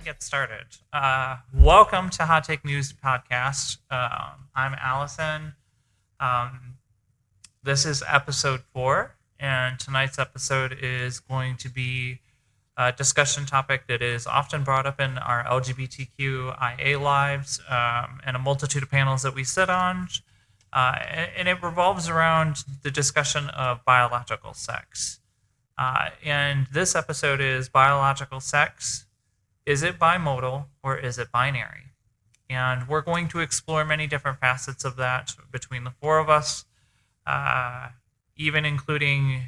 get started. Welcome to Hot Take News Podcast. I'm Allison. Um, this is episode 4, and tonight's episode is going to be a discussion topic that is often brought up in our LGBTQIA lives and a multitude of panels that we sit on. And it revolves around the discussion of biological sex. And this episode is biological sex. Is it bimodal or is it binary? And we're going to explore many different facets of that between the four of us, even including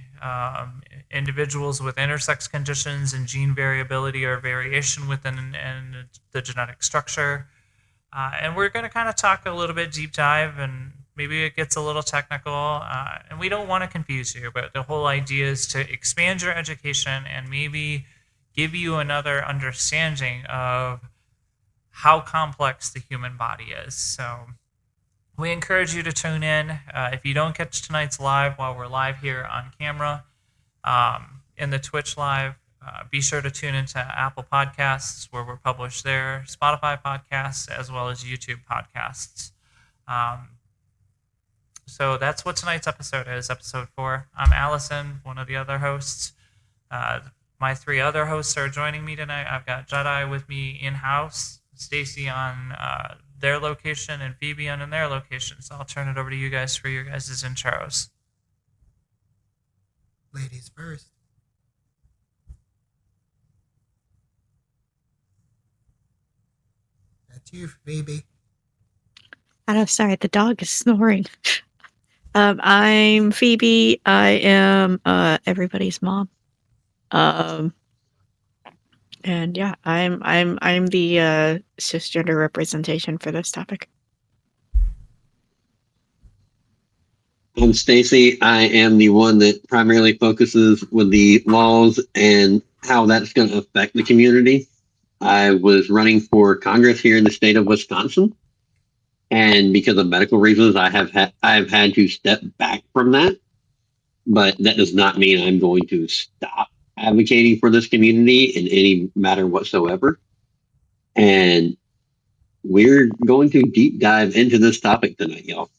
individuals with intersex conditions and gene variability or variation within the genetic structure. And we're going to kind of talk a little bit deep dive, and maybe it gets a little technical. And we don't want to confuse you, but the whole idea is to expand your education and maybe give you another understanding of how complex the human body is. So we encourage you to tune in. If you don't catch tonight's live while we're live here on camera in the Twitch live, be sure to tune into Apple Podcasts, where we're published there, Spotify podcasts, as well as YouTube podcasts. So that's what tonight's episode is, episode 4. I'm Allison, one of the other hosts. My 3 other hosts are joining me tonight. I've got Jedi with me in-house, Stacy on their location, and Phoebe on their location. So I'll turn it over to you guys for your guys' intros. Ladies first. That's you, Phoebe. Oh, sorry, the dog is snoring. I'm Phoebe. I am everybody's mom. And yeah, I'm the cisgender representation for this topic. I'm Stacy. I am the one that primarily focuses with the laws and how that's going to affect the community. I was running for Congress here in the state of Wisconsin, and because of medical reasons, I've had to step back from that. But that does not mean I'm going to stop advocating for this community in any matter whatsoever. And we're going to deep dive into this topic tonight, y'all.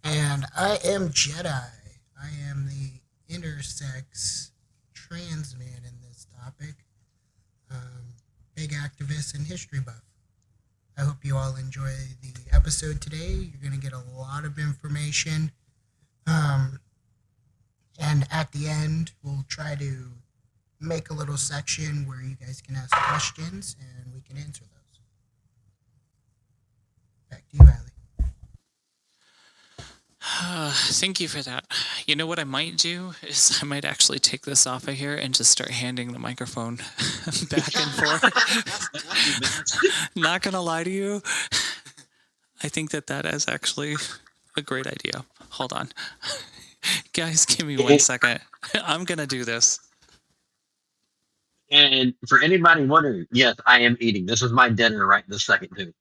And I am Jedi. I am the intersex trans man in this topic. Big activist and history buff. I hope you all enjoy the episode today. You're going to get a lot of information. And at the end, we'll try to make a little section where you guys can ask questions and we can answer those. Back to you, Allie. Thank you for that. You know what I might do is I might actually take this off of here and just start handing the microphone back and forth. Not gonna lie to you, I think that is actually a great idea. Hold on. Guys, give me 1 second. I'm gonna do this. And for anybody wondering, yes, I am eating. This is my dinner right this second, too.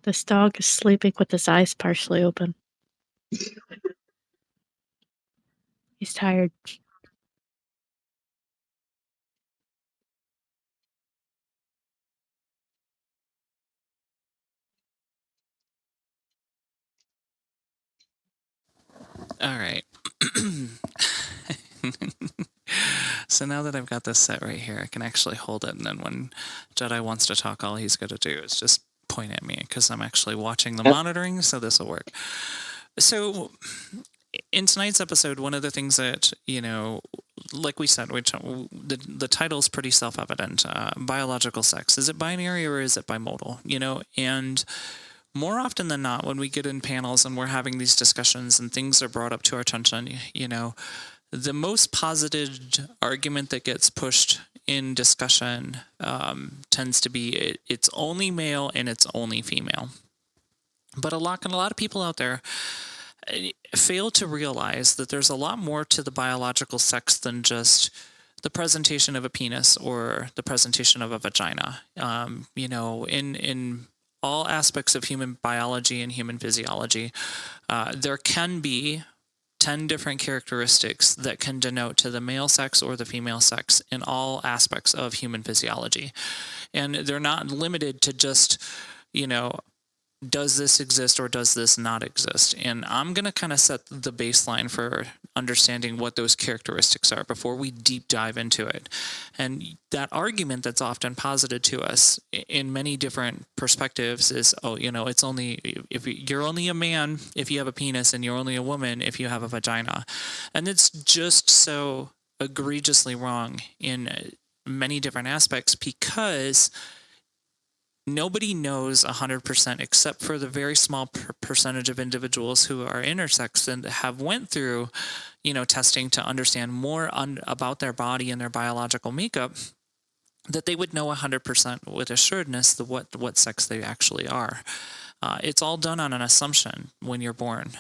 This dog is sleeping with his eyes partially open. He's tired. All right. So now that I've got this set right here, I can actually hold it, and then when Jedi wants to talk, all he's got to do is just point at me, because I'm actually watching the monitoring, so this will work. So in tonight's episode, one of the things that, like we said, the title's pretty self-evident. Biological sex. Is it binary or is it bimodal? And more often than not, when we get in panels and we're having these discussions and things are brought up to our attention, the most posited argument that gets pushed in discussion tends to be it's only male and it's only female. But a lot of people out there, fail to realize that there's a lot more to the biological sex than just the presentation of a penis or the presentation of a vagina. In all aspects of human biology and human physiology, there can be 10 different characteristics that can denote to the male sex or the female sex in all aspects of human physiology. And they're not limited to just, does this exist or does this not exist? And I'm going to kind of set the baseline for understanding what those characteristics are before we deep dive into it. And that argument that's often posited to us in many different perspectives is, it's only, if you're only a man if you have a penis, and you're only a woman if you have a vagina. And it's just so egregiously wrong in many different aspects, because nobody knows 100% except for the very small percentage of individuals who are intersex and have went through, testing to understand more about their body and their biological makeup, that they would know 100% with assuredness what sex they actually are. It's all done on an assumption when you're born,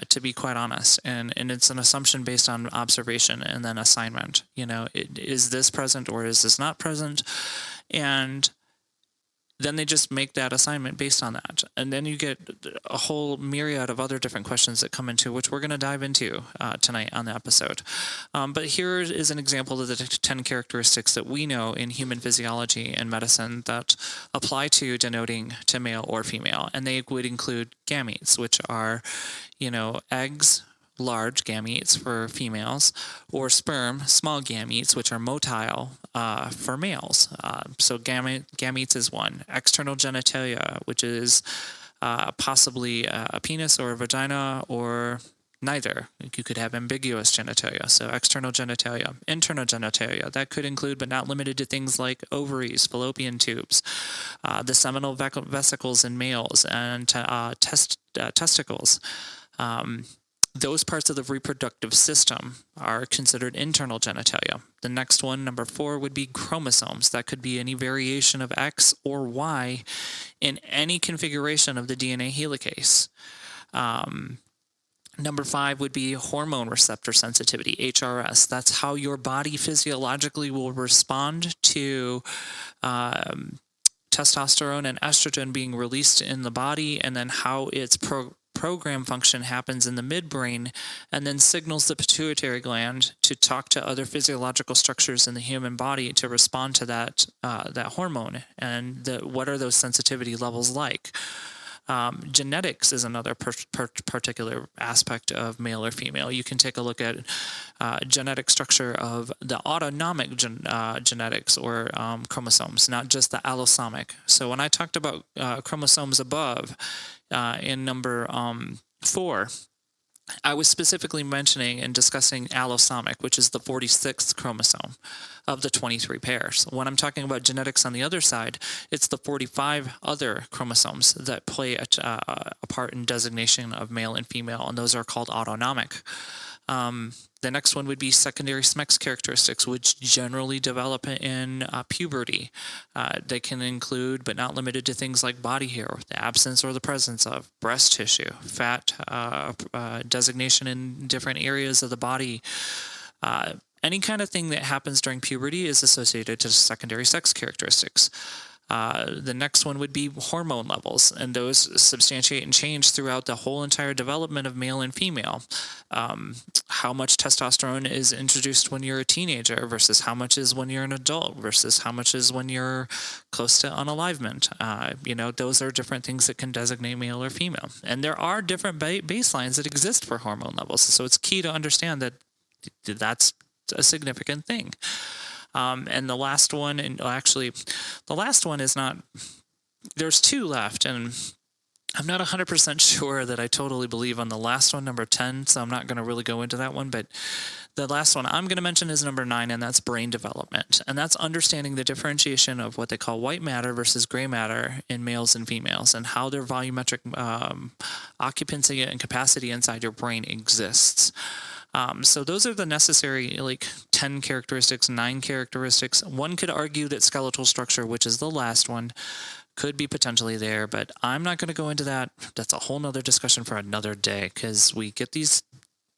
to be quite honest. And it's an assumption based on observation and then assignment. Is this present or is this not present? And then they just make that assignment based on that. And then you get a whole myriad of other different questions that come into, which we're going to dive into tonight on the episode. But here is an example of the 10 characteristics that we know in human physiology and medicine that apply to denoting to male or female. And they would include gametes, which are, eggs, large gametes for females, or sperm, small gametes, which are motile for males. So gametes is one. External genitalia, which is possibly a penis or a vagina or neither. You could have ambiguous genitalia. So external genitalia. Internal genitalia, that could include but not limited to things like ovaries, fallopian tubes, the seminal vesicles in males, and testicles. Those parts of the reproductive system are considered internal genitalia. The next one, number 4, would be chromosomes. That could be any variation of X or Y in any configuration of the DNA helicase. Number 5 would be hormone receptor sensitivity, HRS. That's how your body physiologically will respond to testosterone and estrogen being released in the body, and then how its program function happens in the midbrain and then signals the pituitary gland to talk to other physiological structures in the human body to respond to that hormone. And what are those sensitivity levels like? Genetics is another particular aspect of male or female. You can take a look at genetic structure of the autonomic genetics or chromosomes, not just the allosomic. So when I talked about chromosomes above in number 4, I was specifically mentioning and discussing allosomic, which is the 46th chromosome of the 23 pairs. When I'm talking about genetics on the other side, it's the 45 other chromosomes that play a part in designation of male and female, and those are called autonomic. The next one would be secondary sex characteristics, which generally develop in puberty. They can include, but not limited to, things like body hair, the absence or the presence of breast tissue, fat designation in different areas of the body. Any kind of thing that happens during puberty is associated to secondary sex characteristics. The next one would be hormone levels, and those substantiate and change throughout the whole entire development of male and female. How much testosterone is introduced when you're a teenager versus how much is when you're an adult versus how much is when you're close to unalivement. Those are different things that can designate male or female. And there are different baselines that exist for hormone levels. So it's key to understand that that's a significant thing. And the last one, the last one is not, there's 2 left, and I'm not 100% sure that I totally believe on the last one, number 10, so I'm not going to really go into that one, but the last one I'm going to mention is number 9, and that's brain development. And that's understanding the differentiation of what they call white matter versus gray matter in males and females, and how their volumetric occupancy and capacity inside your brain exists. So those are the necessary, like 10 characteristics, 9 characteristics. One could argue that skeletal structure, which is the last one, could be potentially there, but I'm not going to go into that. That's a whole nother discussion for another day, because we get these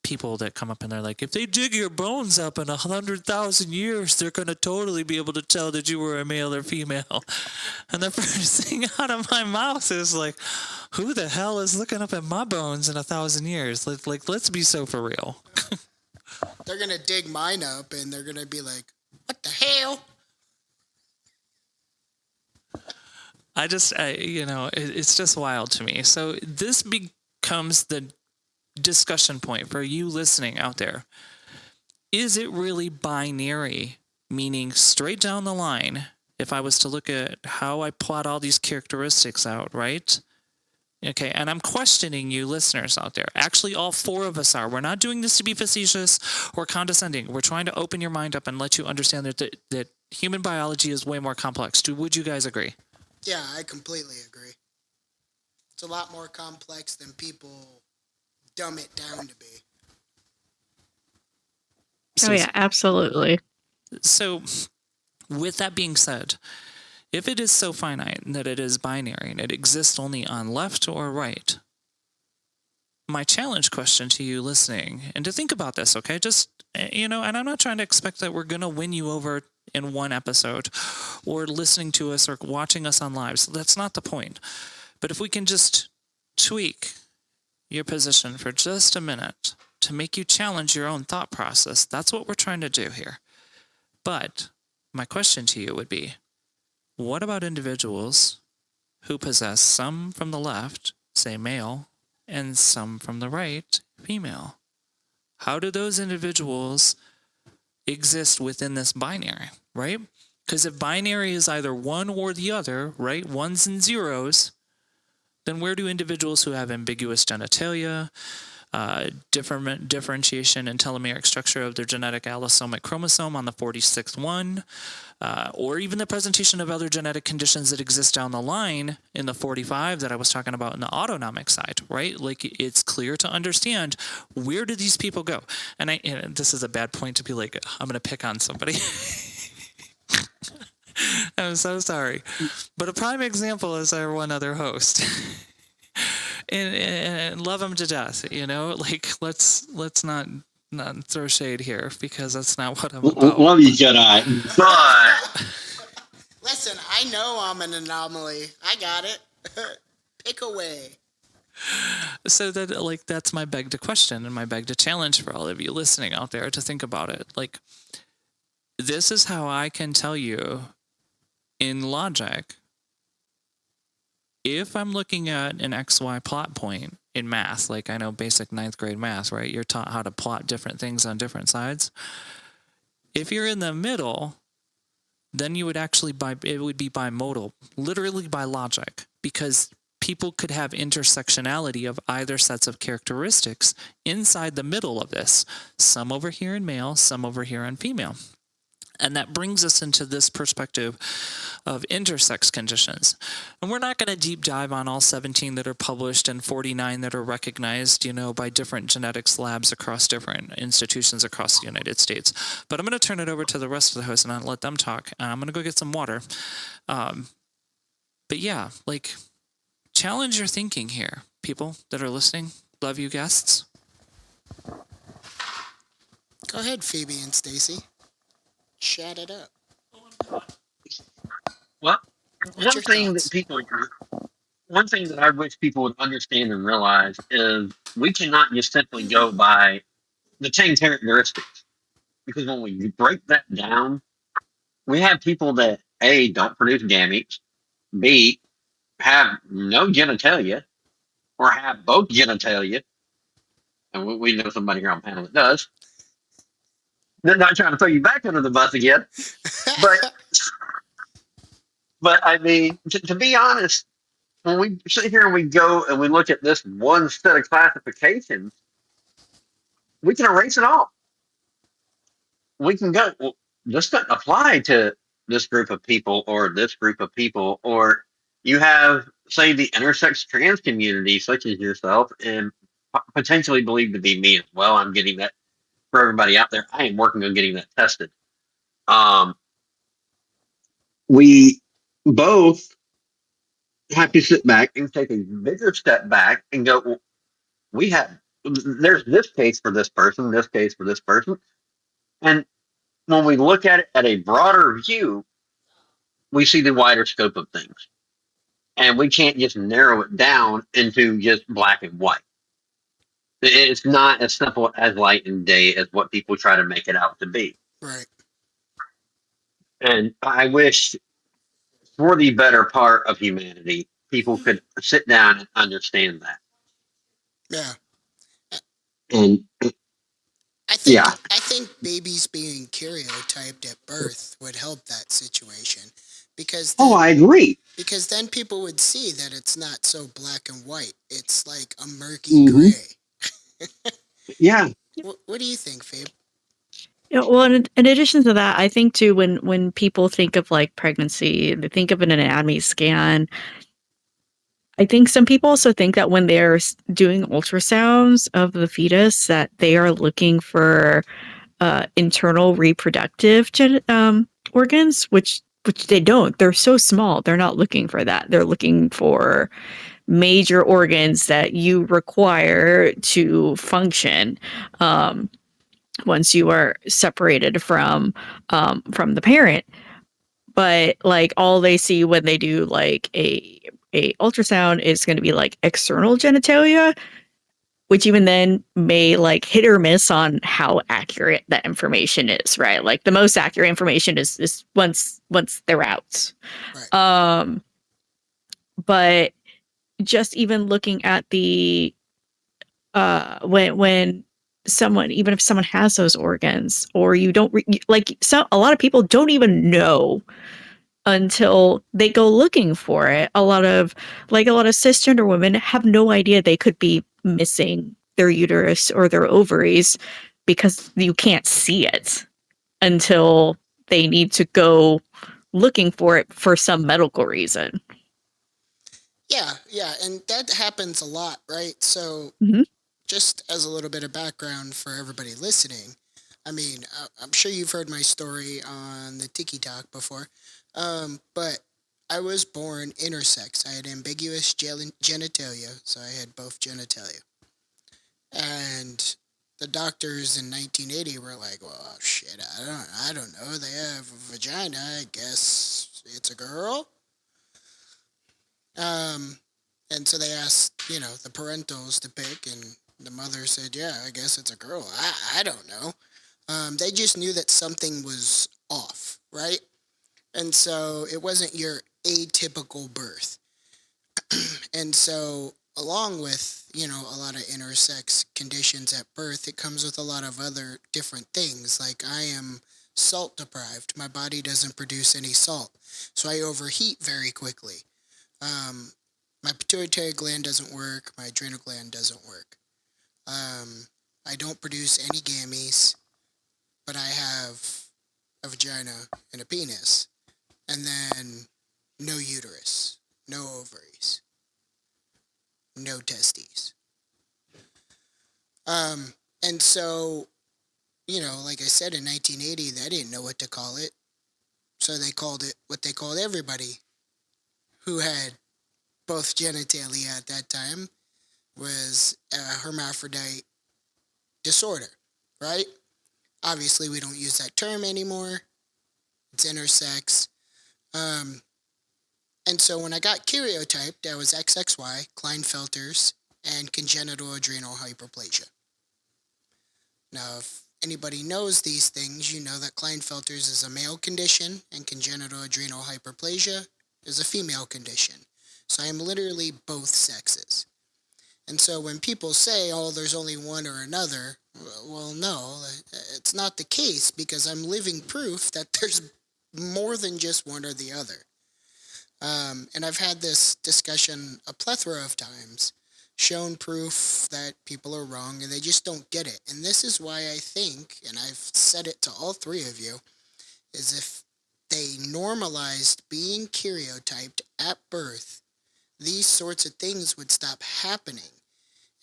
people that come up and they're like, if they dig your bones up in 100,000 years, they're going to totally be able to tell that you were a male or female. And the first thing out of my mouth is like, who the hell is looking up at my bones in 1,000 years? Like, let's be so for real. They're gonna dig mine up, and they're gonna be like, "What the hell?" It's just wild to me. So this becomes the discussion point for you listening out there. Is it really binary, meaning straight down the line? If I was to look at how I plot all these characteristics out, right? Okay, and I'm questioning you listeners out there. Actually, all 4 of us are. We're not doing this to be facetious or condescending. We're trying to open your mind up and let you understand that human biology is way more complex. Would you guys agree? Yeah, I completely agree. It's a lot more complex than people dumb it down to be. Oh yeah, absolutely. So, with that being said, if it is so finite that it is binary and it exists only on left or right, my challenge question to you listening, and to think about this, okay? Just, and I'm not trying to expect that we're going to win you over in one episode or listening to us or watching us on live. So that's not the point. But if we can just tweak your position for just a minute to make you challenge your own thought process, that's what we're trying to do here. But my question to you would be, what about individuals who possess some from the left, say male, and some from the right, female? How do those individuals exist within this binary, right? Because if binary is either one or the other, right, ones and zeros, then where do individuals who have ambiguous genitalia, differentiation and telomeric structure of their genetic allosomic chromosome on the 46th one, or even the presentation of other genetic conditions that exist down the line in the 45 that I was talking about in the autonomic side, right? Like, it's clear to understand, where do these people go? And this is a bad point to be like, I'm going to pick on somebody. I'm so sorry. But a prime example is our one other host. and love him to death, like, let's not throw shade here, because that's not what I'm about. Love you, Jedi. But Listen, I know I'm an anomaly. I got it. Pick away. So that's my beg to question and my beg to challenge for all of you listening out there to think about it. Like, this is how I can tell you in logic, if I'm looking at an XY plot point in math, like I know basic 9th grade math, right? You're taught how to plot different things on different sides. If you're in the middle, then you would actually it would be bimodal, literally by logic, because people could have intersectionality of either sets of characteristics inside the middle of this. Some over here in male, some over here in female. And that brings us into this perspective of intersex conditions. And we're not going to deep dive on all 17 that are published and 49 that are recognized, by different genetics labs across different institutions across the United States. But I'm going to turn it over to the rest of the hosts and I'll let them talk. And I'm going to go get some water. But yeah, like, challenge your thinking here, people that are listening. Love you, guests. Go ahead, Phoebe and Stacy. Chat it up. well, What's your one thing that I wish people would understand and realize is we cannot just simply go by the 10 characteristics, because when we break that down, we have people that A, don't produce gametes, B, have no genitalia, or have both genitalia, and we know somebody here on panel that does. They're not trying to throw you back under the bus again, but I mean, to be honest, when we sit here and we go and we look at this one set of classifications, we can erase it all. We can go, well, this doesn't apply to this group of people or this group of people, or you have, say, the intersex trans community, such as yourself, and potentially believed to be me as well. I'm getting that for everybody out there, I am working on getting that tested. Um, we both have to sit back and take a bigger step back and go, well, we have, there's this case for this person, this case for this person. And when we look at it at a broader view, we see the wider scope of things. And we can't just narrow it down into just black and white. It's not as simple as light and day as what people try to make it out to be. Right. And I wish for the better part of humanity, people could sit down and understand that. Yeah. And I think yeah, I think babies being karyotyped at birth would help that situation because oh, then I agree. people would see that it's not so black and white. It's like a murky Hmm. gray. Yeah. What do you think, Fabe? Yeah, well, in addition to that, I think too when people think of like pregnancy, they think of an anatomy scan. I think some people also think that when they're doing ultrasounds of the fetus, that they are looking for internal reproductive organs, which they don't. They're so small. They're not looking for that. They're looking for major organs that you require to function. Once you are separated from the parent, but like all they see when they do like a ultrasound is going to be like external genitalia, which even then may like hit or miss on how accurate that information is, right? Like the most accurate information is once they're out. Right. But just even looking at the when someone, even if someone has those organs, or you don't like, so a lot of people don't even know until they go looking for it. A lot of cisgender women have no idea they could be missing their uterus or their ovaries because you can't see it until they need to go looking for it for some medical reason. Yeah, and that happens a lot, right? So, Mhm. just as a little bit of background for everybody listening, I mean, I'm sure you've heard my story on the Tiki Talk before, but I was born intersex. I had ambiguous genitalia, so I had both genitalia. And the doctors in 1980 were like, "Well, shit, I don't know. They have a vagina. I guess it's a girl." Um, and so they asked, the parentals to pick, and the mother said, "Yeah, I guess it's a girl. I don't know." They just knew that something was off, right? And so it wasn't your atypical birth. And so, along with, a lot of intersex conditions at birth, it comes with a lot of other different things. Like, I am salt deprived. My body doesn't produce any salt. So I overheat very quickly. Um, my pituitary gland doesn't work. My adrenal gland doesn't work. I don't produce any gametes, but I have a vagina and a penis. And then no uterus, no ovaries, no testes. And so, like I said, in 1980, they didn't know what to call it. So they called it what they called everybody who had both genitalia at that time was a hermaphrodite disorder, right? Obviously, we don't use that term anymore. It's intersex. Um, and so when I got karyotyped, I was XXY, Klinefelters, and congenital adrenal hyperplasia. Now, if anybody knows these things, you know that Klinefelters is a male condition and congenital adrenal hyperplasia is a female condition. So I am literally both sexes. And so when people say, "Oh, there's only one or another," well, no, it's not the case because I'm living proof that there's more than just one or the other. And I've had this discussion a plethora of times, shown proof that people are wrong and they just don't get it. And this is why I think, and I've said it to all three of you, is if they normalized being karyotyped at birth, these sorts of things would stop happening.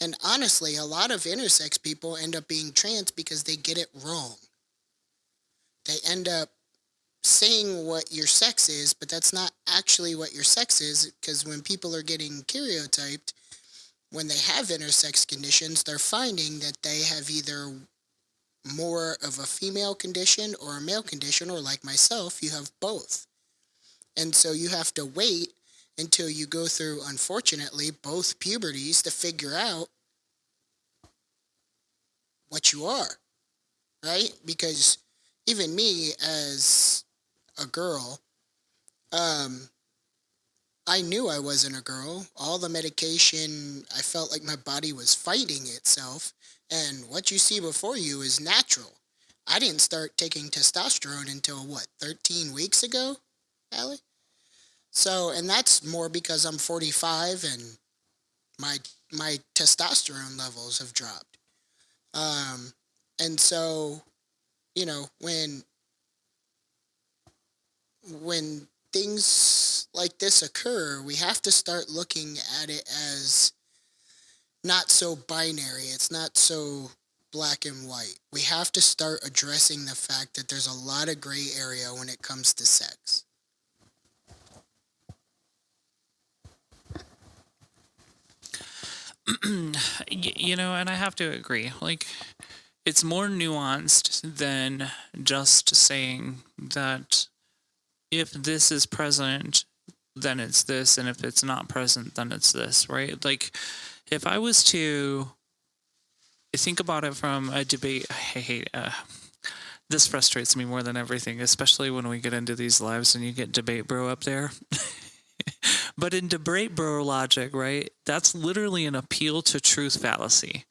And honestly, a lot of intersex people end up being trans because they get it wrong. They end up saying what your sex is, but that's not actually what your sex is, because when people are getting karyotyped, when they have intersex conditions, they're finding that they have either more of a female condition or a male condition, or like myself, you have both. And so you have to wait until you go through, unfortunately, both puberties to figure out what you are, right? Because even me as a girl, I knew I wasn't a girl. All the medication, I felt like my body was fighting itself. And what you see before you is natural. I didn't start taking testosterone until, 13 weeks ago, Allie? So, and that's more because I'm 45 and my testosterone levels have dropped. And so, when things like this occur, we have to start looking at it as not so binary. It's not so black and white. We have to start addressing the fact that there's a lot of gray area when it comes to sex. And I have to agree. Like, it's more nuanced than just saying that if this is present, then it's this, and if it's not present, then it's this, right? Like, if I was to think about it from a debate, I hate this frustrates me more than everything, especially when we get into these lives and you get debate bro up there. But in debate bro logic, right, that's literally an appeal to truth fallacy.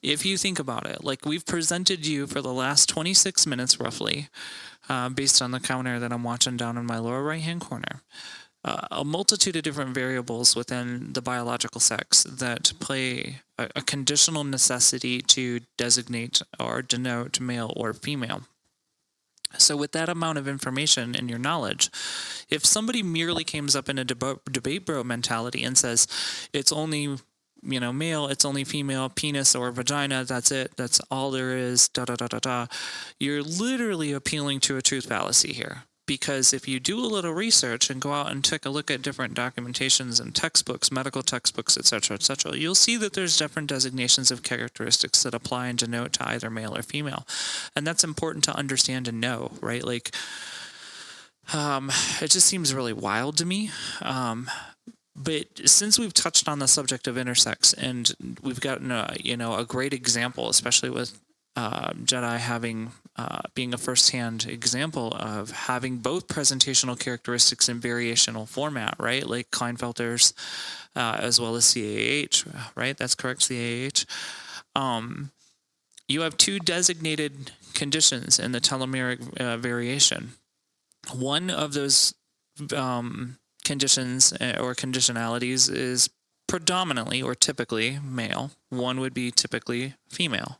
If you think about it, like, we've presented you for the last 26 minutes roughly, based on the counter that I'm watching down in my lower right-hand corner, a multitude of different variables within the biological sex that play a conditional necessity to designate or denote male or female. So with that amount of information in your knowledge, if somebody merely comes up in a debate bro mentality and says, it's only male, it's only female, penis or vagina, that's it, that's all there is, you're literally appealing to a truth fallacy here. Because if you do a little research and go out and take a look at different documentations and textbooks, medical textbooks, etc., you'll see that there's different designations of characteristics that apply and denote to either male or female. And that's important to understand and know, right? Like, it just seems really wild to me. But since we've touched on the subject of intersex, and we've gotten a great example, especially with Jedi having being a first-hand example of having both presentational characteristics and variational format, right? Like Klinefelter's, as well as CAH, right? That's correct, CAH. You have two designated conditions in the telomeric variation. One of those conditions or conditionalities is predominantly or typically male. One would be typically female.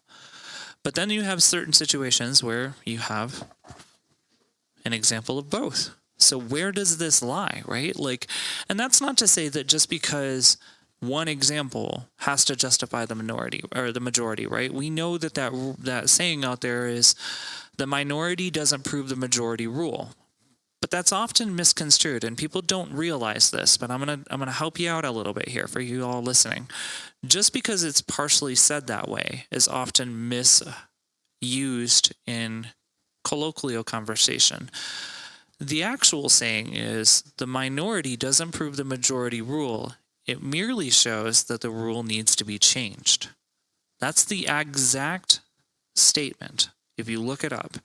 But then you have certain situations where you have an example of both. So where does this lie, right? Like, and that's not to say that just because one example has to justify the minority or the majority, right? We know that saying out there is the minority doesn't prove the majority rule. But that's often misconstrued, and people don't realize this. But I'm gonna help you out a little bit here for you all listening. Just because it's partially said that way is often misused in colloquial conversation. The actual saying is the minority doesn't prove the majority rule. It merely shows that the rule needs to be changed. That's the exact statement, if you look it up.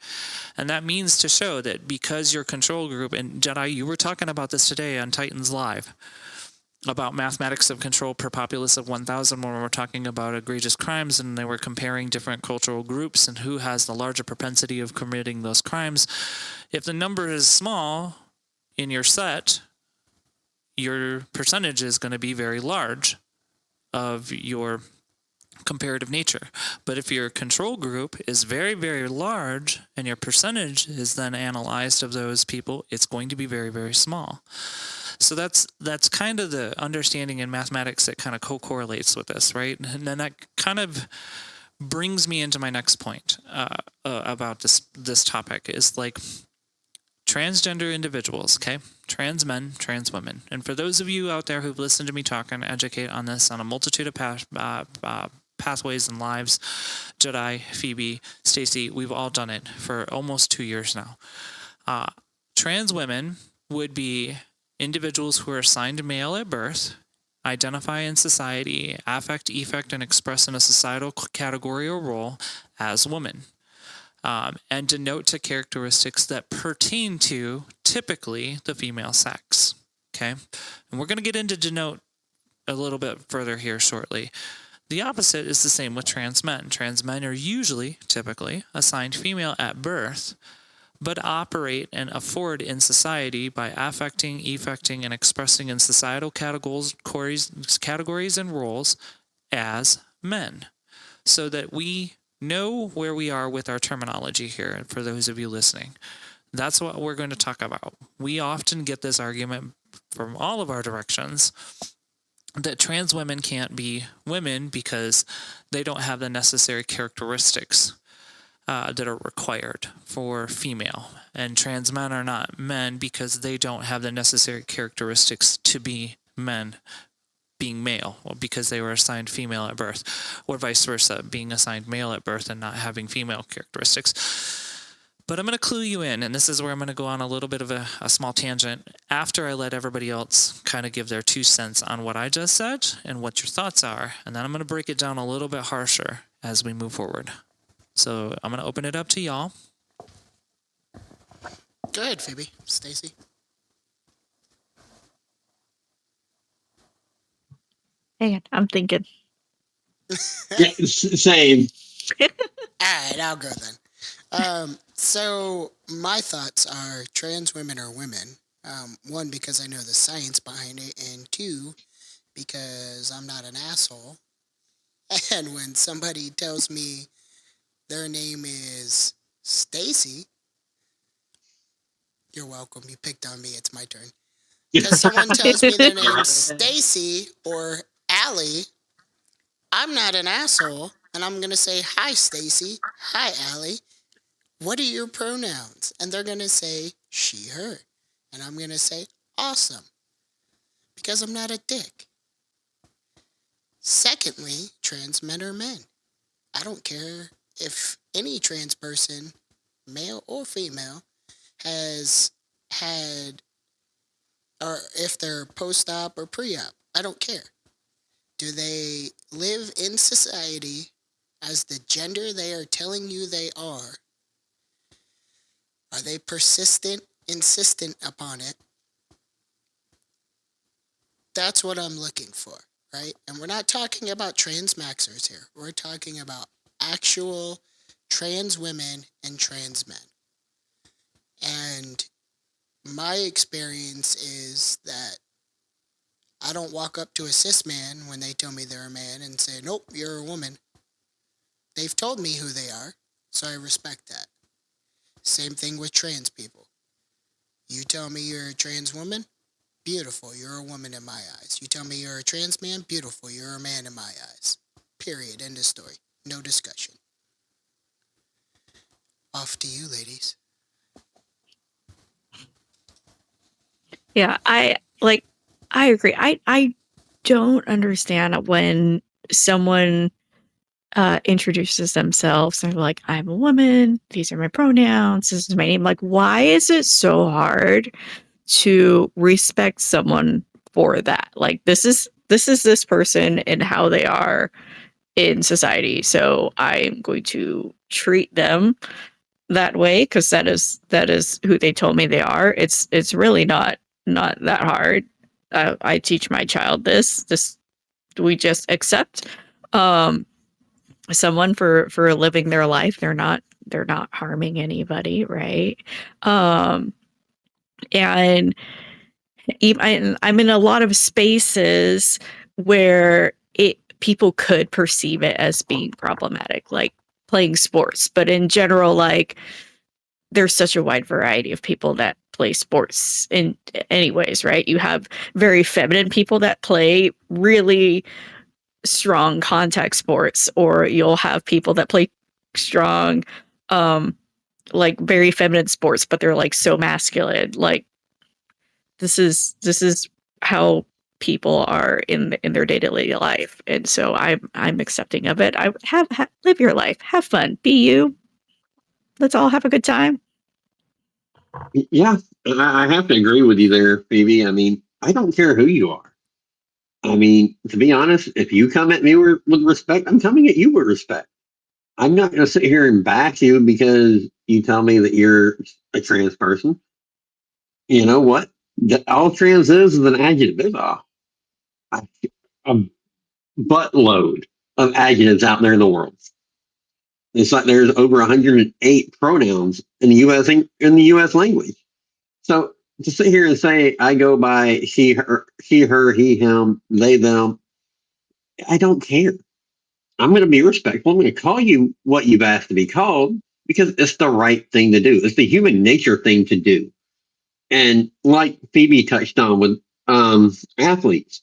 And that means to show that because your control group, and Jedi, you were talking about this today on Titans Live, about mathematics of control per populace of 1,000, when we're talking about egregious crimes, and they were comparing different cultural groups and who has the larger propensity of committing those crimes. If the number is small in your set, your percentage is going to be very large of your comparative nature. But if your control group is very, very large and your percentage is then analyzed of those people, it's going to be very, very small. So that's kind of the understanding in mathematics that kind of co-correlates with this, right? And then that kind of brings me into my next point about this topic is like transgender individuals, okay? Trans men, trans women. And for those of you out there who've listened to me talk and educate on this on a multitude of pathways and lives, Jedi, Phoebe, Stacy, we've all done it for almost 2 years now. Trans women would be individuals who are assigned male at birth, identify in society, affect, effect, and express in a societal category or role as women. And denote to characteristics that pertain to typically the female sex. Okay. And we're going to get into denote a little bit further here shortly. The opposite is the same with trans men. Trans men are usually, typically, assigned female at birth, but operate and afford in society by affecting, effecting, and expressing in societal categories and roles as men. So that we know where we are with our terminology here, and for those of you listening. That's what we're going to talk about. We often get this argument from all of our directions that trans women can't be women because they don't have the necessary characteristics that are required for female. And trans men are not men because they don't have the necessary characteristics to be men, being male, or because they were assigned female at birth, or vice versa, being assigned male at birth and not having female characteristics. But I'm going to clue you in, and this is where I'm going to go on a little bit of a small tangent after I let everybody else kind of give their 2 cents on what I just said and what your thoughts are, and then I'm going to break it down a little bit harsher as we move forward. So I'm going to open it up to y'all. Go ahead, Phoebe. Stacy. Hang on, I'm thinking. Yeah, same. All right, I'll go then. So my thoughts are trans women are women. 1, because I know the science behind it, and 2, because I'm not an asshole. And when somebody tells me their name is Stacy, you're welcome. You picked on me. It's my turn. Because someone tells me their name's Stacy or Allie, I'm not an asshole, and I'm going to say, hi, Stacy. Hi, Allie. What are your pronouns? And they're going to say, she, her. And I'm going to say, awesome. Because I'm not a dick. Secondly, trans men are men. I don't care if any trans person, male or female, has had, or if they're post-op or pre-op. I don't care. Do they live in society as the gender they are telling you they are? Are they persistent, insistent upon it? That's what I'm looking for, right? And we're not talking about trans maxers here. We're talking about actual trans women and trans men. And my experience is that I don't walk up to a cis man when they tell me they're a man and say, nope, you're a woman. They've told me who they are, so I respect that. Same thing with trans people. You tell me you're a trans woman, beautiful, you're a woman in my eyes. You tell me you're a trans man, beautiful, you're a man in my eyes. Period. End of story. No discussion. Off to you, ladies. Yeah, I agree. I don't understand when someone introduces themselves and they're like, I'm a woman, these are my pronouns, this is my name. Like, why is it so hard to respect someone for that? Like, this is this person and how they are in society. So I'm going to treat them that way because that is who they told me they are. It's really not that hard. I teach my child this we just accept someone for living their life. They're not harming anybody, right? And I'm in a lot of spaces where people could perceive it as being problematic, like playing sports, but in general, like there's such a wide variety of people that play sports in anyways, right? You have very feminine people that play really strong contact sports, or you'll have people that play strong, like very feminine sports, but they're like so masculine. Like this is how people are in their day-to-day life, and so I'm accepting of it. I live your life, have fun, be you. Let's all have a good time. Yeah, I have to agree with you there, Phoebe. I mean, I don't care who you are. I mean, to be honest, if you come at me with respect, I'm coming at you with respect. I'm not going to sit here and bash you because you tell me that you're a trans person. You know what? All trans is an adjective. There's a buttload of adjectives out there in the world. It's like there's over 108 pronouns in the U.S. language. So to sit here and say I go by she, her, he, him, they, them, I don't care. I'm going to be respectful. I'm going to call you what you've asked to be called because it's the right thing to do. It's the human nature thing to do. And like Phoebe touched on with athletes,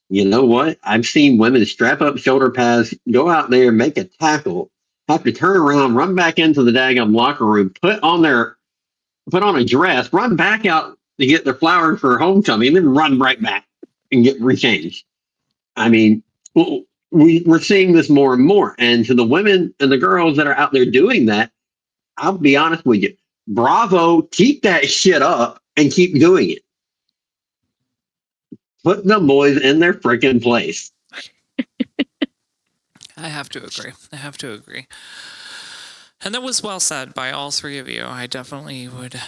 you know what? I've seen women strap up shoulder pads, go out there, make a tackle, have to turn around, run back into the daggum locker room, put on a dress, run back out to get their flowers for homecoming, and then run right back and get rechanged. I mean, we're seeing this more and more. And to the women and the girls that are out there doing that, I'll be honest with you. Bravo, keep that shit up and keep doing it. Put the boys in their freaking place. I have to agree. And that was well said by all three of you. I definitely would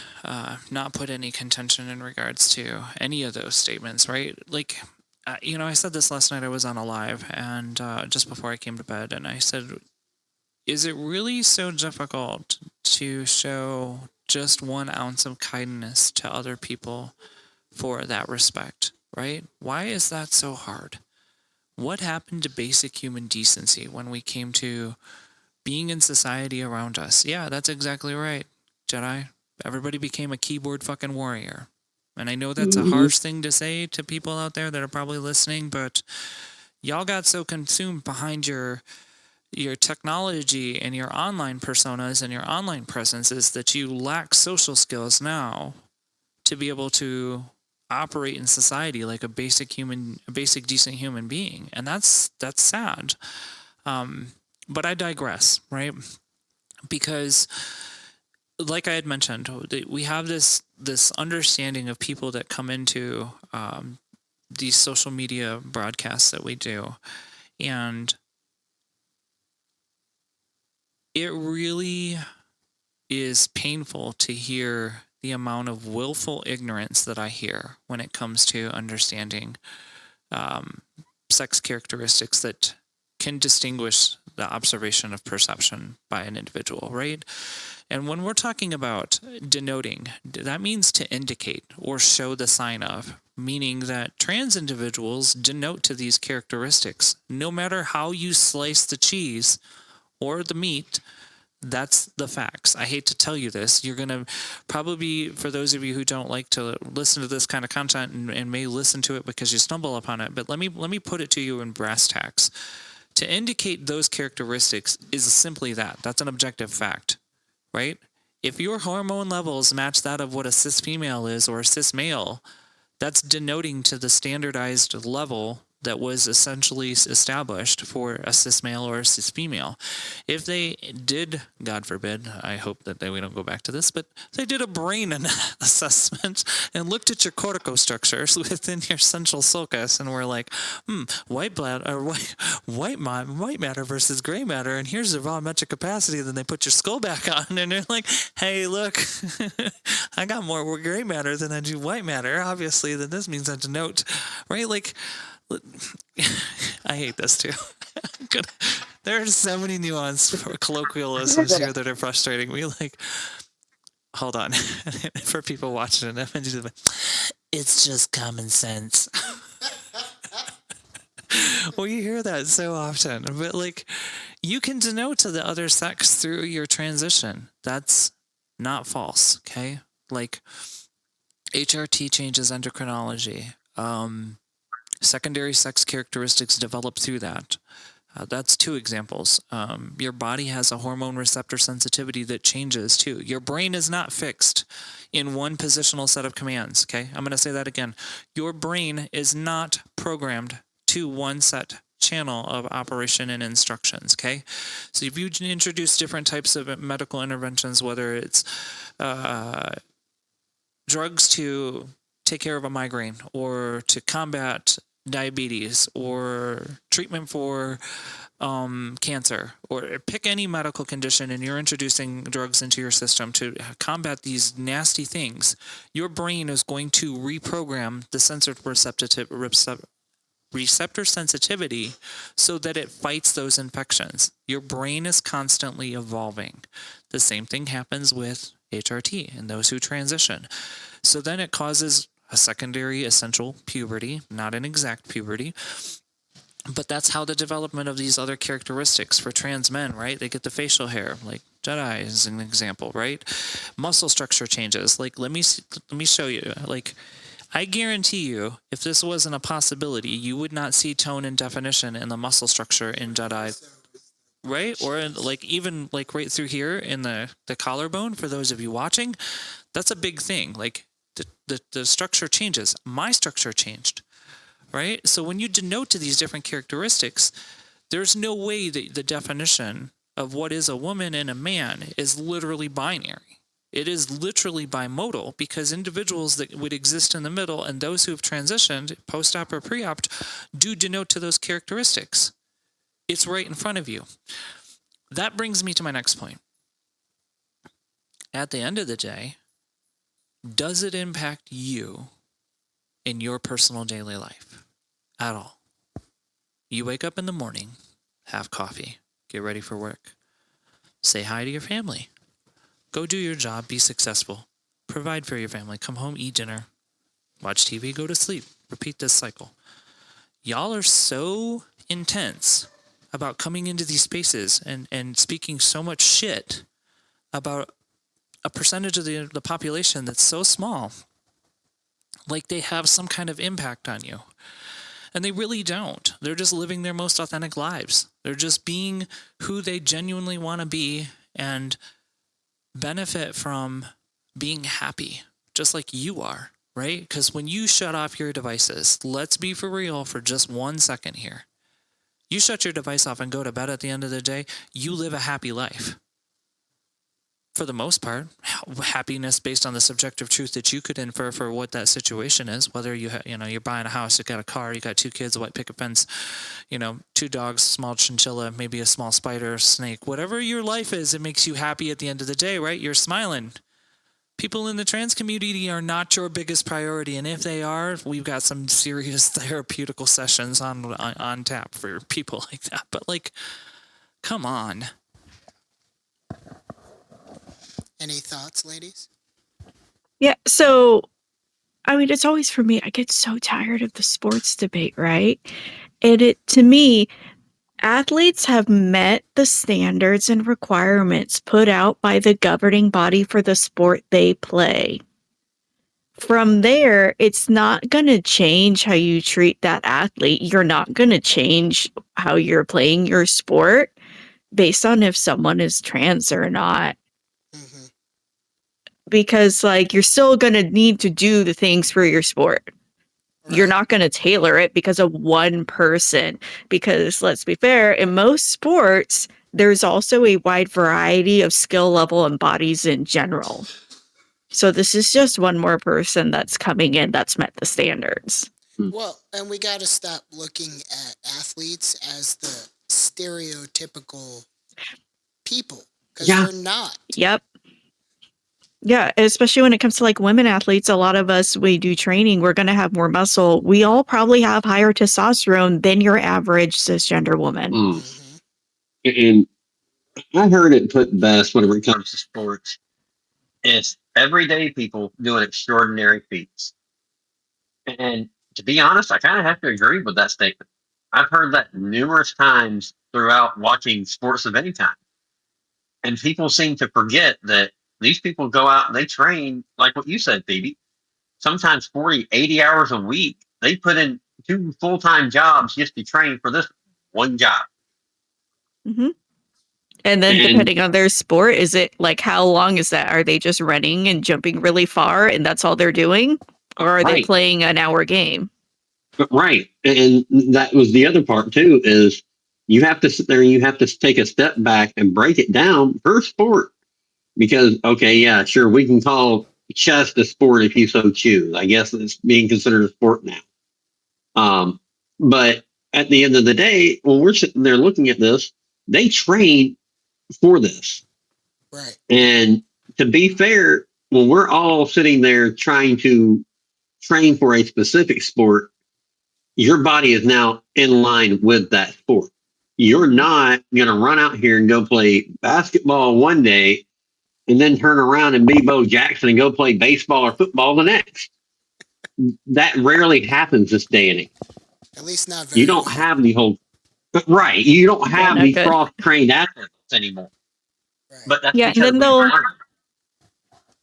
not put any contention in regards to any of those statements, right? Like, I said this last night. I was on a live, and just before I came to bed, and I said, is it really so difficult to show just 1 ounce of kindness to other people for that respect, right? Why is that so hard? What happened to basic human decency when we came to being in society around us? Yeah, that's exactly right, Jedi. Everybody became a keyboard fucking warrior. And I know that's a harsh thing to say to people out there that are probably listening, but y'all got so consumed behind your technology and your online personas and your online presences that you lack social skills now to be able to operate in society like a basic decent human being. And that's sad. But I digress, right? Because like I had mentioned, we have this understanding of people that come into these social media broadcasts that we do. And it really is painful to hear the amount of willful ignorance that I hear when it comes to understanding sex characteristics that can distinguish the observation of perception by an individual, right? And when we're talking about denoting, that means to indicate or show the sign of, meaning that trans individuals denote to these characteristics. No matter how you slice the cheese or the meat, that's the facts. I hate to tell you this. You're going to probably, for those of you who don't like to listen to this kind of content and may listen to it because you stumble upon it, but let me put it to you in brass tacks. To indicate those characteristics is simply that. That's an objective fact, right? If your hormone levels match that of what a cis female is or a cis male, that's denoting to the standardized level that was essentially established for a cis male or a cis female. If they did, God forbid, I hope that we don't go back to this, but they did a brain assessment and looked at your corticostructures within your central sulcus and were like, white matter versus gray matter, and here's the volumetric capacity. Then they put your skull back on, and they're like, hey, look, I got more gray matter than I do white matter. Obviously, then this means I denote, right? Like, I hate this too. There are so many nuanced colloquialisms here that are frustrating me. Like, hold on. For people watching it, it's just common sense. Well, you hear that so often, but like, you can denote to the other sex through your transition. That's not false, okay? Like, HRT changes endocrinology. Secondary sex characteristics develop through that. That's 2 examples. Your body has a hormone receptor sensitivity that changes too. Your brain is not fixed in one positional set of commands. Okay, I'm going to say that again. Your brain is not programmed to one set channel of operation and instructions. Okay, so if you introduce different types of medical interventions, whether it's drugs to take care of a migraine or to combat diabetes or treatment for cancer, or pick any medical condition, and you're introducing drugs into your system to combat these nasty things, your brain is going to reprogram the receptor sensitivity so that it fights those infections. Your brain is constantly evolving. The same thing happens with HRT and those who transition. So then it causes a secondary essential puberty, not an exact puberty. But that's how the development of these other characteristics for trans men, right? They get the facial hair, like Jedi is an example, right? Muscle structure changes. Like, let me show you. Like, I guarantee you, if this wasn't a possibility, you would not see tone and definition in the muscle structure in Jedi, right? Or in, like, even like right through here in the collarbone. For those of you watching, that's a big thing. Like, the structure changes. My structure changed. Right? So when you denote to these different characteristics, there's no way that the definition of what is a woman and a man is literally binary. It is literally bimodal, because individuals that would exist in the middle and those who have transitioned post-op or pre-op do denote to those characteristics. It's right in front of you. That brings me to my next point. At the end of the day, does it impact you in your personal daily life at all? You wake up in the morning, have coffee, get ready for work, say hi to your family, go do your job, be successful, provide for your family, come home, eat dinner, watch TV, go to sleep, repeat this cycle. Y'all are so intense about coming into these spaces and speaking so much shit about a percentage of the population that's so small, like they have some kind of impact on you. And they really don't. They're just living their most authentic lives. They're just being who they genuinely want to be and benefit from being happy, just like you are, right? Because when you shut off your devices, let's be for real for just 1 second here. You shut your device off and go to bed at the end of the day, you live a happy life. For the most part, happiness based on the subjective truth that you could infer for what that situation is, whether you're buying a house, you got a car, you got 2 kids, a white picket fence, 2 dogs, small chinchilla, maybe a small spider, snake, whatever your life is, it makes you happy at the end of the day, right? You're smiling. People in the trans community are not your biggest priority, and if they are, we've got some serious therapeutical sessions on tap for people like that. But like, come on. Any thoughts, ladies? Yeah, so I mean, it's always for me, I get so tired of the sports debate, right? And to me, athletes have met the standards and requirements put out by the governing body for the sport they play. From there, it's not going to change how you treat that athlete. You're not going to change how you're playing your sport based on if someone is trans or not. Mm-hmm. Because like you're still going to need to do the things for your sport. Right. You're not going to tailor it because of one person, because let's be fair, in most sports there's also a wide variety of skill level and bodies in general. So this is just one more person that's coming in that's met the standards. Well, and we got to stop looking at athletes as the stereotypical people, because they're not. Yep. Yeah, especially when it comes to like women athletes, a lot of us, we do training, we're going to have more muscle. We all probably have higher testosterone than your average cisgender woman. Mm-hmm. And I heard it put best whenever it comes to sports. It's everyday people doing extraordinary feats. And to be honest, I kind of have to agree with that statement. I've heard that numerous times throughout watching sports of any kind. And people seem to forget that these people go out and they train, like what you said, Phoebe. sometimes 40, 80 hours a week. They put in 2 full-time jobs just to train for this one job. Hmm. And then And depending on their sport, is it like how long is that? Are they just running and jumping really far and that's all they're doing? Or are they right, playing an hour game? right. And that was the other part too, is you have to sit there and you have to take a step back and break it down per sport. Because, okay, yeah, sure, we can call chess a sport if you so choose. I guess it's being considered a sport now. But at the end of the day, when we're sitting there looking at this, they train for this. Right. And to be fair, when we're all sitting there trying to train for a specific sport, your body is now in line with that sport. You're not going to run out here and go play basketball one day and then turn around and be Bo Jackson and go play baseball or football the next. That rarely happens this day and age. At least not You very don't well. have the whole right. You don't Yeah, have not these good. cross trained athletes anymore. Right. But that's Yeah, and because then we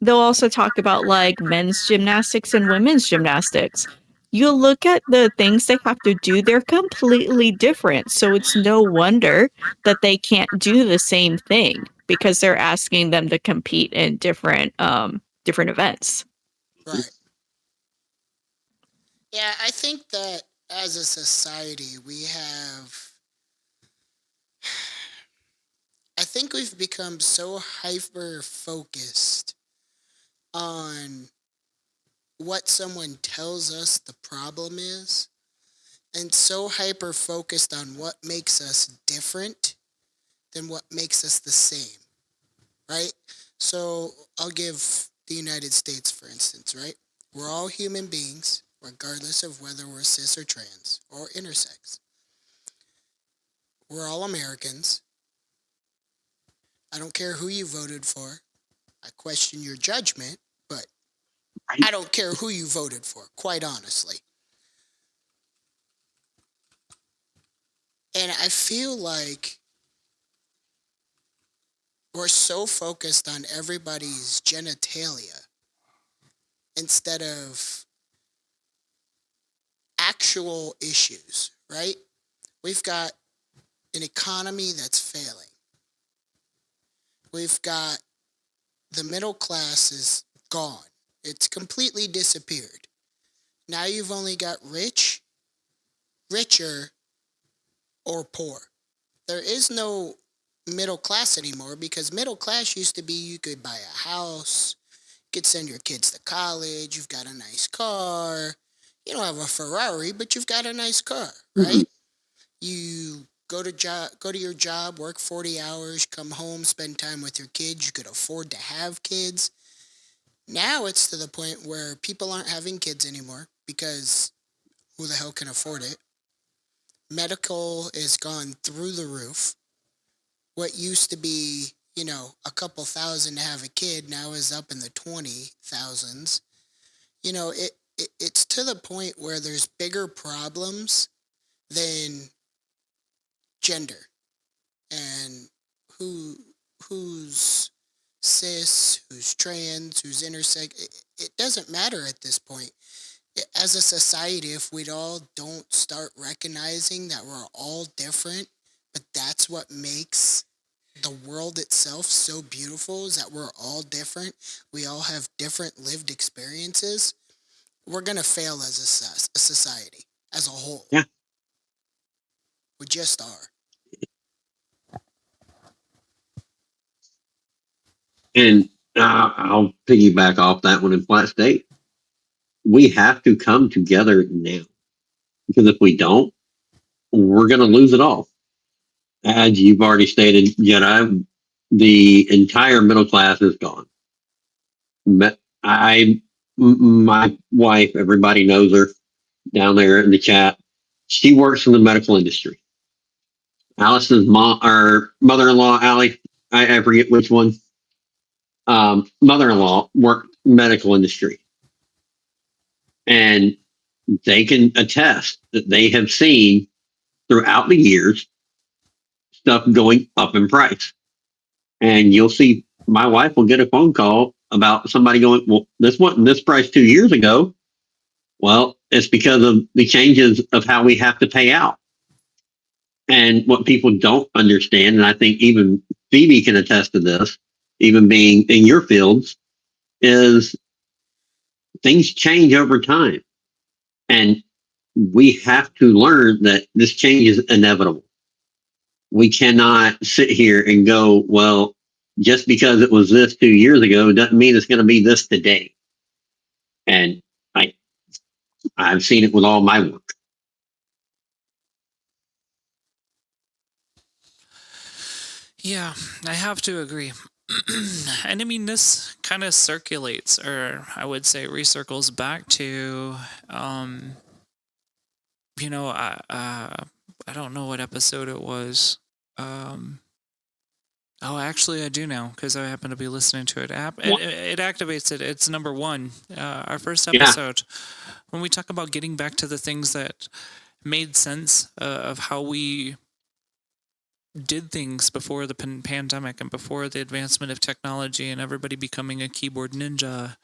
they'll also talk about like men's gymnastics and women's gymnastics. You look at the things they have to do, they're completely different. So it's no wonder that they can't do the same thing because they're asking them to compete in different events. Right. Yeah, I think that as a society, I think we've become so hyper focused on what someone tells us the problem is, and so hyper focused on what makes us different than what makes us the same, right? So I'll give the United States, for instance, right? We're all human beings, regardless of whether we're cis or trans or intersex. We're all Americans. I don't care who you voted for. I question your judgment, but I don't care who you voted for, quite honestly. And I feel like we're so focused on everybody's genitalia instead of actual issues, right? We've got an economy that's failing. We've got the middle class is gone. It's completely disappeared. Now you've only got rich, richer, or poor. There is no middle class anymore because middle class used to be you could buy a house, you could send your kids to college, you've got a nice car. You don't have a Ferrari, but you've got a nice car, right? You go to your job, work 40 hours, come home, spend time with your kids. You could afford to have kids. Now it's to the point where people aren't having kids anymore because who the hell can afford it? Medical is gone through the roof. What used to be, a couple thousand to have a kid now is up in the 20,000s. It's to the point where there's bigger problems than gender and who's cis, who's trans, who's intersex. It doesn't matter at this point. As a society, if we all don't start recognizing that we're all different, but that's what makes the world itself so beautiful is that we're all different. We all have different lived experiences. We're going to fail as a society as a whole. Yeah. We just are. And I'll piggyback off that one in Flat State. We have to come together now because if we don't, we're going to lose it all. As you've already stated, Jedi, the entire middle class is gone. My wife, everybody knows her down there in the chat. She works in the medical industry. Allison's mom or mother-in-law, Allie, I forget which one. Mother-in-law worked medical industry, and they can attest that they have seen throughout the years stuff going up in price. And you'll see my wife will get a phone call about somebody going, well, this wasn't this price 2 years ago. Well, it's because of the changes of how we have to pay out. And what people don't understand, and I think even Phoebe can attest to this, even being in your fields, is things change over time. And we have to learn that this change is inevitable. We cannot sit here and go, well, just because it was this 2 years ago doesn't mean it's going to be this today. And I've seen it with all my work. Yeah, I have to agree. And I mean, this kind of circulates, or I would say recircles back to, I don't know what episode it was. Oh, actually, I do know because I happen to be listening to it. It activates it. It's number 1, our first episode, when we talk about getting back to the things that made sense of how we did things before the pandemic and before the advancement of technology and everybody becoming a keyboard ninja.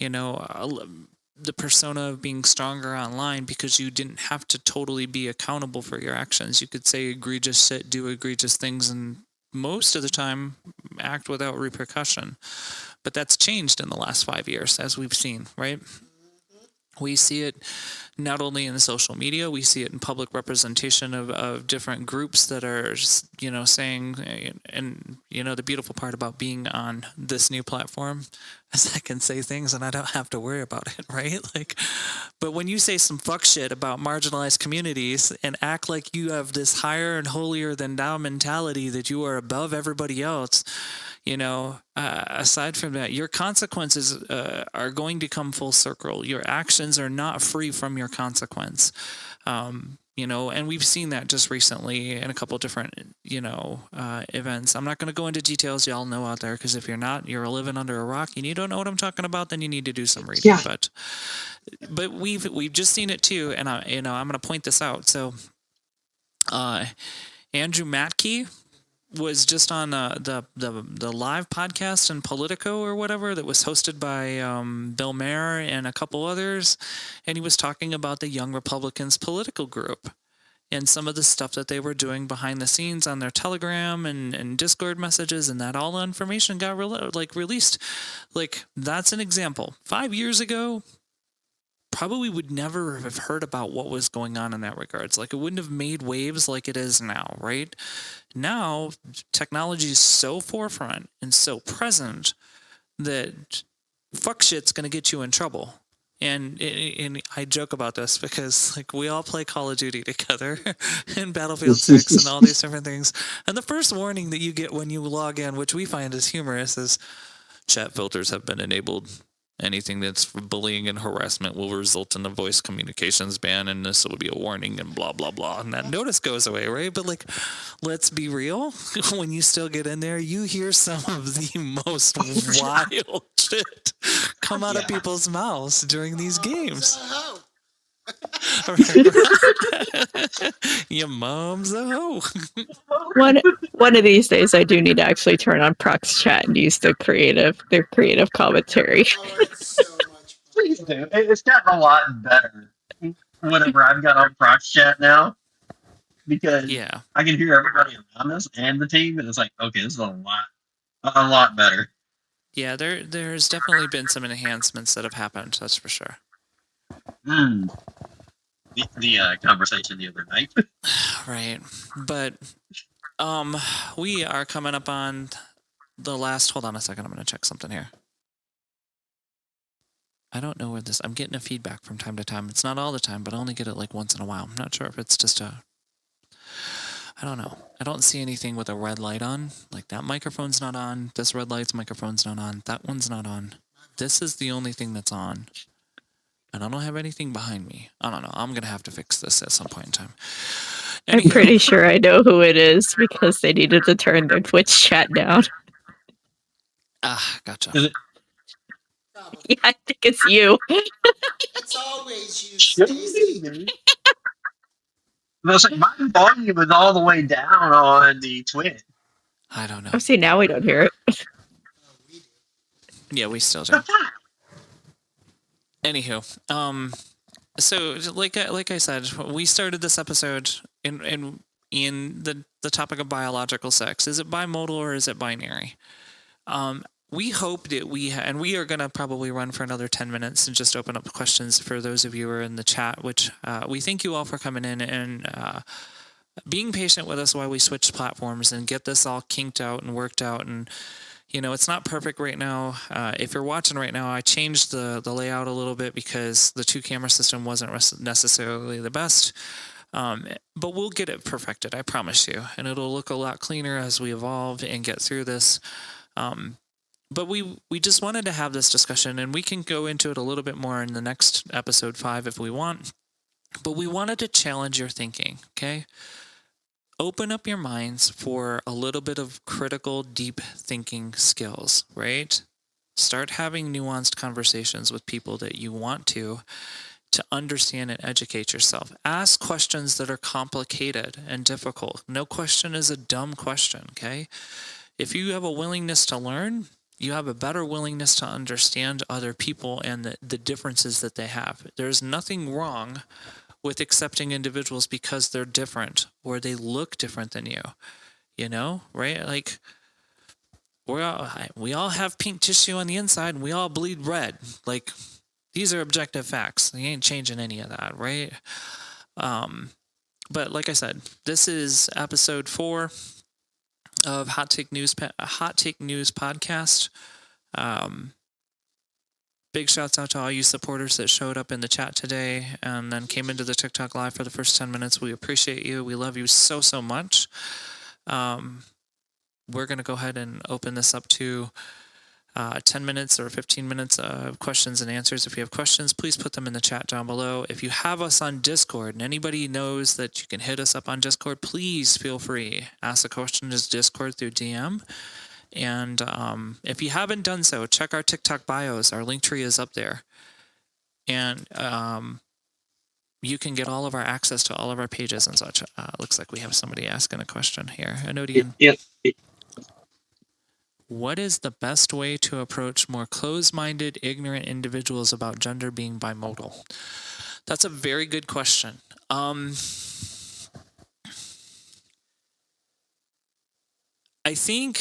The persona of being stronger online because you didn't have to totally be accountable for your actions. You could say egregious shit, do egregious things, and most of the time act without repercussion. But that's changed in the last 5 years, as we've seen, right? We see it not only in social media, we see it in public representation of different groups that are, saying, and, the beautiful part about being on this new platform is I can say things and I don't have to worry about it, right? But when you say some fuck shit about marginalized communities and act like you have this higher and holier than thou mentality that you are above everybody else, aside from that, your consequences are going to come full circle. Your actions are not free from your consequence. And we've seen that just recently in a couple of different, events. I'm not going to go into details, y'all know out there, because if you're living under a rock and you don't know what I'm talking about, then you need to do some reading. Yeah. But we've just seen it too, and I'm going to point this out. So, Andrew Matkey was just on the live podcast in Politico or whatever that was hosted by Bill Maher and a couple others, and he was talking about the Young Republicans political group and some of the stuff that they were doing behind the scenes on their Telegram and Discord messages, and that all the information got released. That's an example. 5 years ago, probably would never have heard about what was going on in that regards. It wouldn't have made waves like it is now, right? Now, technology is so forefront and so present that fuck shit's going to get you in trouble. And I joke about this because we all play Call of Duty together and Battlefield 6 and all these different things. And the first warning that you get when you log in, which we find is humorous, is chat filters have been enabled. Anything that's bullying and harassment will result in a voice communications ban, and this will be a warning and blah, blah, blah. And that notice goes away, right? But let's be real. When you still get in there, you hear some of the most wild shit come out of people's mouths during these games. Your mom's a hoe. One of these days, I do need to actually turn on Prox Chat and use their creative commentary. Oh, it's so much fun. Please do. It's gotten a lot better whenever I've got on Prox Chat now, because I can hear everybody around us and the team, and it's like, okay, this is a lot better. Yeah, there's definitely been some enhancements that have happened, that's for sure. The conversation the other night. Right. But we are coming up on the last... Hold on a second, I'm going to check something here. I don't know where this... I'm getting a feedback from time to time. It's not all the time, but I only get it once in a while. I'm not sure if it's just a... I don't know. I don't see anything with a red light on. That microphone's not on. This red light's microphone's not on. That one's not on. This is the only thing that's on. And I don't have anything behind me. I don't know. I'm going to have to fix this at some point in time. I'm pretty sure I know who it is because they needed to turn their Twitch chat down. Gotcha. Is it? Yeah, I think it's you. It's always you, Stacy. My volume is all the way down on the Twitch. I don't know. Oh, see, now we don't hear it. Oh, we do. Yeah, we still do. Anywho, so like I said, we started this episode in the topic of biological sex. Is it bimodal or is it binary? We hope that and we are going to probably run for another 10 minutes and just open up questions for those of you who are in the chat, which we thank you all for coming in and being patient with us while we switch platforms and get this all kinked out and worked out. And, it's not perfect right now. If you're watching right now, I changed the layout a little bit because the 2-camera system wasn't necessarily the best. But we'll get it perfected, I promise you. And it'll look a lot cleaner as we evolve and get through this. But we just wanted to have this discussion, and we can go into it a little bit more in the next episode 5 if we want. But we wanted to challenge your thinking, okay? Open up your minds for a little bit of critical, deep thinking skills, right? Start having nuanced conversations with people that you want to understand and educate yourself. Ask questions that are complicated and difficult. No question is a dumb question, okay? If you have a willingness to learn, you have a better willingness to understand other people and the differences that they have. There's nothing wrong with accepting individuals because they're different or they look different than you, right? Like we all have pink tissue on the inside and we all bleed red. Like these are objective facts. They ain't changing any of that, right? But like I said, this is episode 4 of Hot Take News podcast. Big shouts out to all you supporters that showed up in the chat today and then came into the TikTok live for the first 10 minutes. We appreciate you. We love you so much. We're going to go ahead and open this up to 10 minutes or 15 minutes of questions and answers. If you have questions, please put them in the chat down below. If you have us on Discord and anybody knows that you can hit us up on Discord, please feel free. Ask a question to Discord through DM. And if you haven't done so, check our TikTok bios. Our link tree is up there. And you can get all of our access to all of our pages and such. Looks like we have somebody asking a question here. Anodian. Yeah. What is the best way to approach more closed-minded, ignorant individuals about gender being bimodal? That's a very good question. I think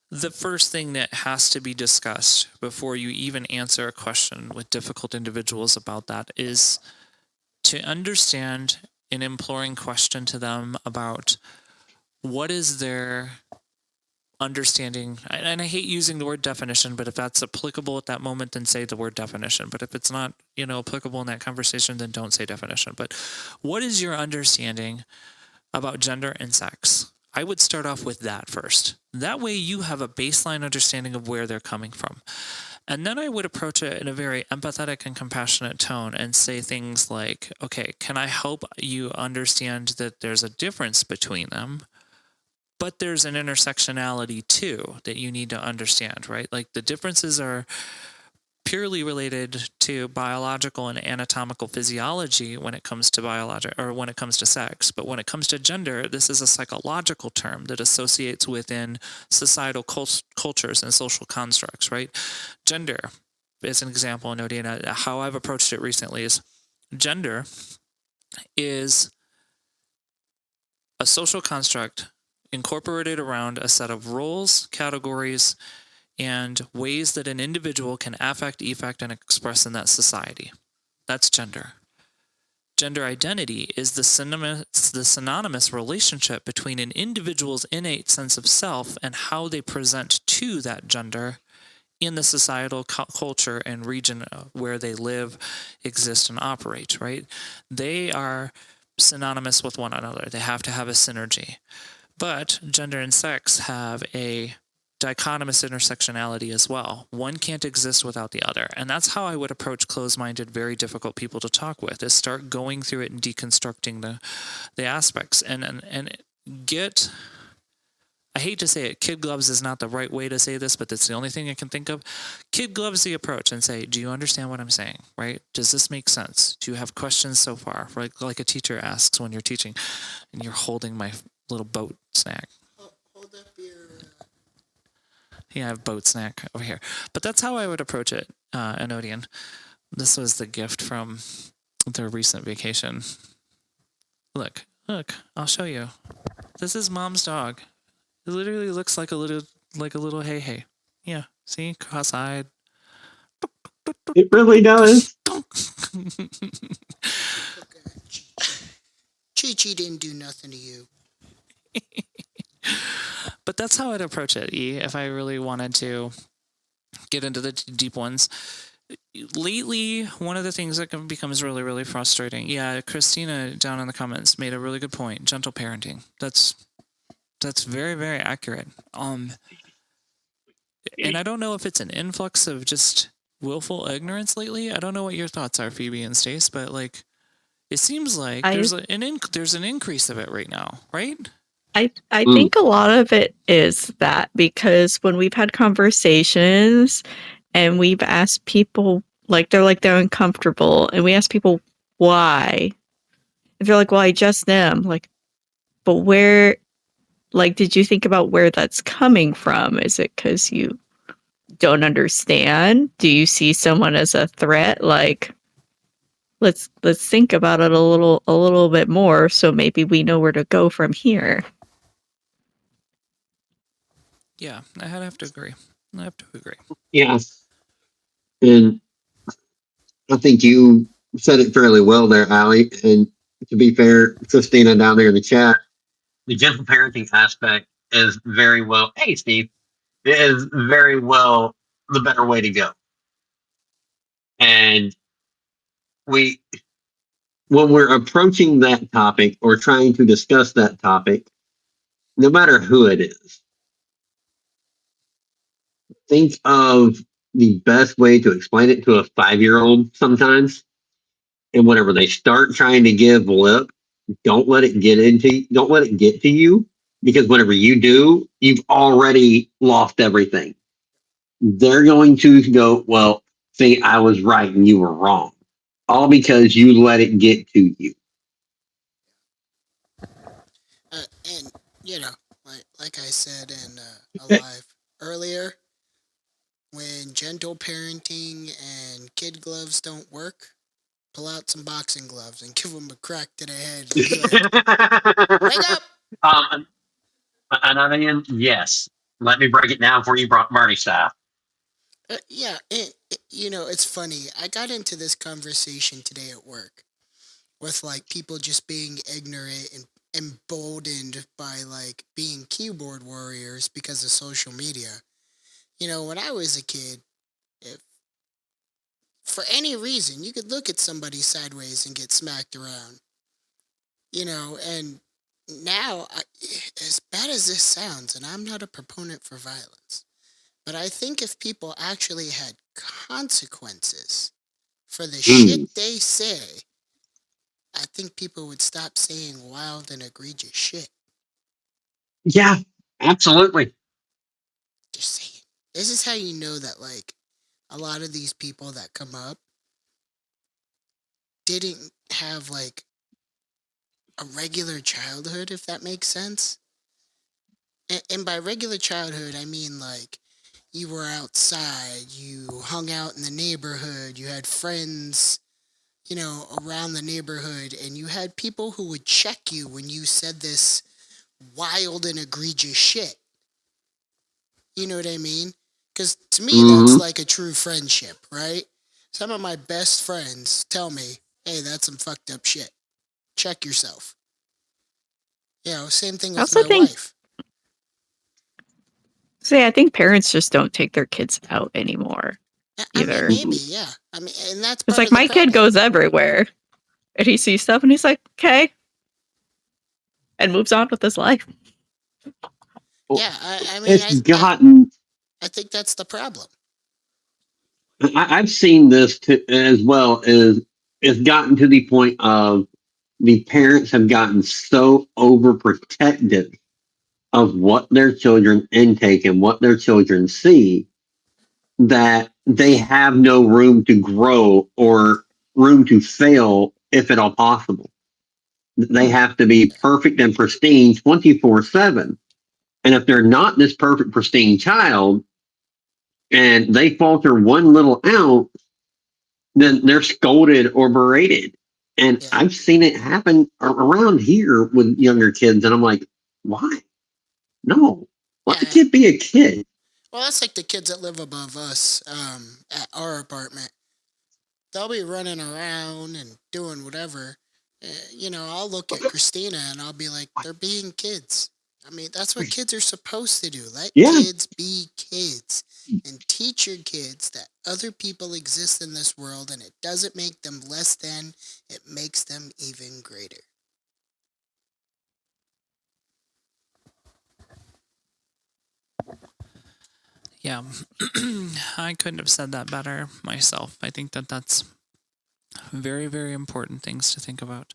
the first thing that has to be discussed before you even answer a question with difficult individuals about that is to understand an imploring question to them about what is their understanding. And I hate using the word definition, but if that's applicable at that moment, then say the word definition. But if it's not, applicable in that conversation, then don't say definition. But what is your understanding about gender and sex? I would start off with that first. That way you have a baseline understanding of where they're coming from. And then I would approach it in a very empathetic and compassionate tone and say things like, okay, can I help you understand that there's a difference between them, but there's an intersectionality too that you need to understand, right? Like the differences are purely related to biological and anatomical physiology when it comes to when it comes to sex. But when it comes to gender, this is a psychological term that associates within societal cultures and social constructs, right? Gender, as an example, Nodina, how I've approached it recently is gender is a social construct incorporated around a set of roles, categories, and ways that an individual can affect, effect, and express in that society. That's gender. Gender identity is the synonymous relationship between an individual's innate sense of self and how they present to that gender in the societal culture and region where they live, exist, and operate, right? They are synonymous with one another. They have to have a synergy. But gender and sex have a dichotomous intersectionality as well. One can't exist without the other. And that's how I would approach closed-minded, very difficult people to talk with, is start going through it and deconstructing the aspects and get, I hate to say it, kid gloves is not the right way to say this, but it's the only thing I can think of. Kid gloves the approach and say, do you understand what I'm saying, right? Does this make sense? Do you have questions so far? Right? Like a teacher asks when you're teaching and you're holding my little boat snack. Hold up your Yeah, I have boat snack over here. But that's how I would approach it, Anodian. This was the gift from their recent vacation. Look, I'll show you. This is Mom's dog. It literally looks like a little hey. Yeah, see, cross-eyed. It really does. Chi didn't do nothing to you. But that's how I'd approach it, E, if I really wanted to get into the deep ones. Lately, one of the things that becomes really, really frustrating. Yeah, Christina down in the comments made a really good point. Gentle parenting. That's very, very accurate. And I don't know if it's an influx of just willful ignorance lately. I don't know what your thoughts are, Phoebe and Stace, but like, it seems like there's an increase of it right now, right? I think a lot of it is that, because when we've had conversations and we've asked people, they're uncomfortable, and we ask people why, and they're like, well, I just am. Like, but where, did you think about where that's coming from? Is it because you don't understand? Do you see someone as a threat? Like, let's think about it a little bit more, so maybe we know where to go from here. Yeah, I have to agree. Yeah. And I think you said it fairly well there, Allie. And to be fair, Christina down there in the chat, the gentle parenting aspect is very well. Hey, Steve, it is very well the better way to go. And when we're approaching that topic or trying to discuss that topic, no matter who it is, think of the best way to explain it to a 5-year-old sometimes. And whenever they start trying to give lip, don't let it get to you, because whenever you do, you've already lost everything. They're going to go, well, see, I was right and you were wrong. All because you let it get to you. And like I said in a live earlier, when gentle parenting and kid gloves don't work, pull out some boxing gloves and give them a crack to the head and be like, wake up! Another one, yes. Let me break it down for you, Barney style. Yeah, it's funny. I got into this conversation today at work with people just being ignorant and emboldened by being keyboard warriors because of social media. When I was a kid, if for any reason you could look at somebody sideways and get smacked around, and now, as bad as this sounds, and I'm not a proponent for violence, but I think if people actually had consequences for the shit they say, I think people would stop saying wild and egregious shit. Yeah, absolutely. Just saying. This is how you know that a lot of these people that come up didn't have a regular childhood, if that makes sense. And by regular childhood, I mean you were outside, you hung out in the neighborhood, you had friends, around the neighborhood, and you had people who would check you when you said this wild and egregious shit. You know what I mean? Because to me, that's like a true friendship, right? Some of my best friends tell me, hey, that's some fucked up shit. Check yourself. Same thing with my wife. I think parents just don't take their kids out anymore either. I mean, maybe, yeah. I mean, and that's it's part like of the my problem. kid goes everywhere, and he sees stuff, and he's like, okay, and moves on with his life. Yeah, I mean, I think that's the problem. I've seen this as well. As it's gotten to the point of the parents have gotten so overprotective of what their children intake and what their children see that they have no room to grow or room to fail, if at all possible. They have to be perfect and pristine 24/7. And if they're not this perfect, pristine child, and they falter one little ounce, then they're scolded or berated. And Yeah. I've seen it happen around here with younger kids, and I'm like, why? No, let the Yeah. kid be a kid. Well, that's like the kids that live above us at our apartment. They'll be running around and doing whatever. I'll look at Christina and I'll be like, they're being kids. I mean, that's what kids are supposed to do. Let Yeah, kids be kids and teach your kids that other people exist in this world and it doesn't make them less than, it makes them even greater. Yeah, I couldn't have said that better myself. I think that that's very, very important things to think about.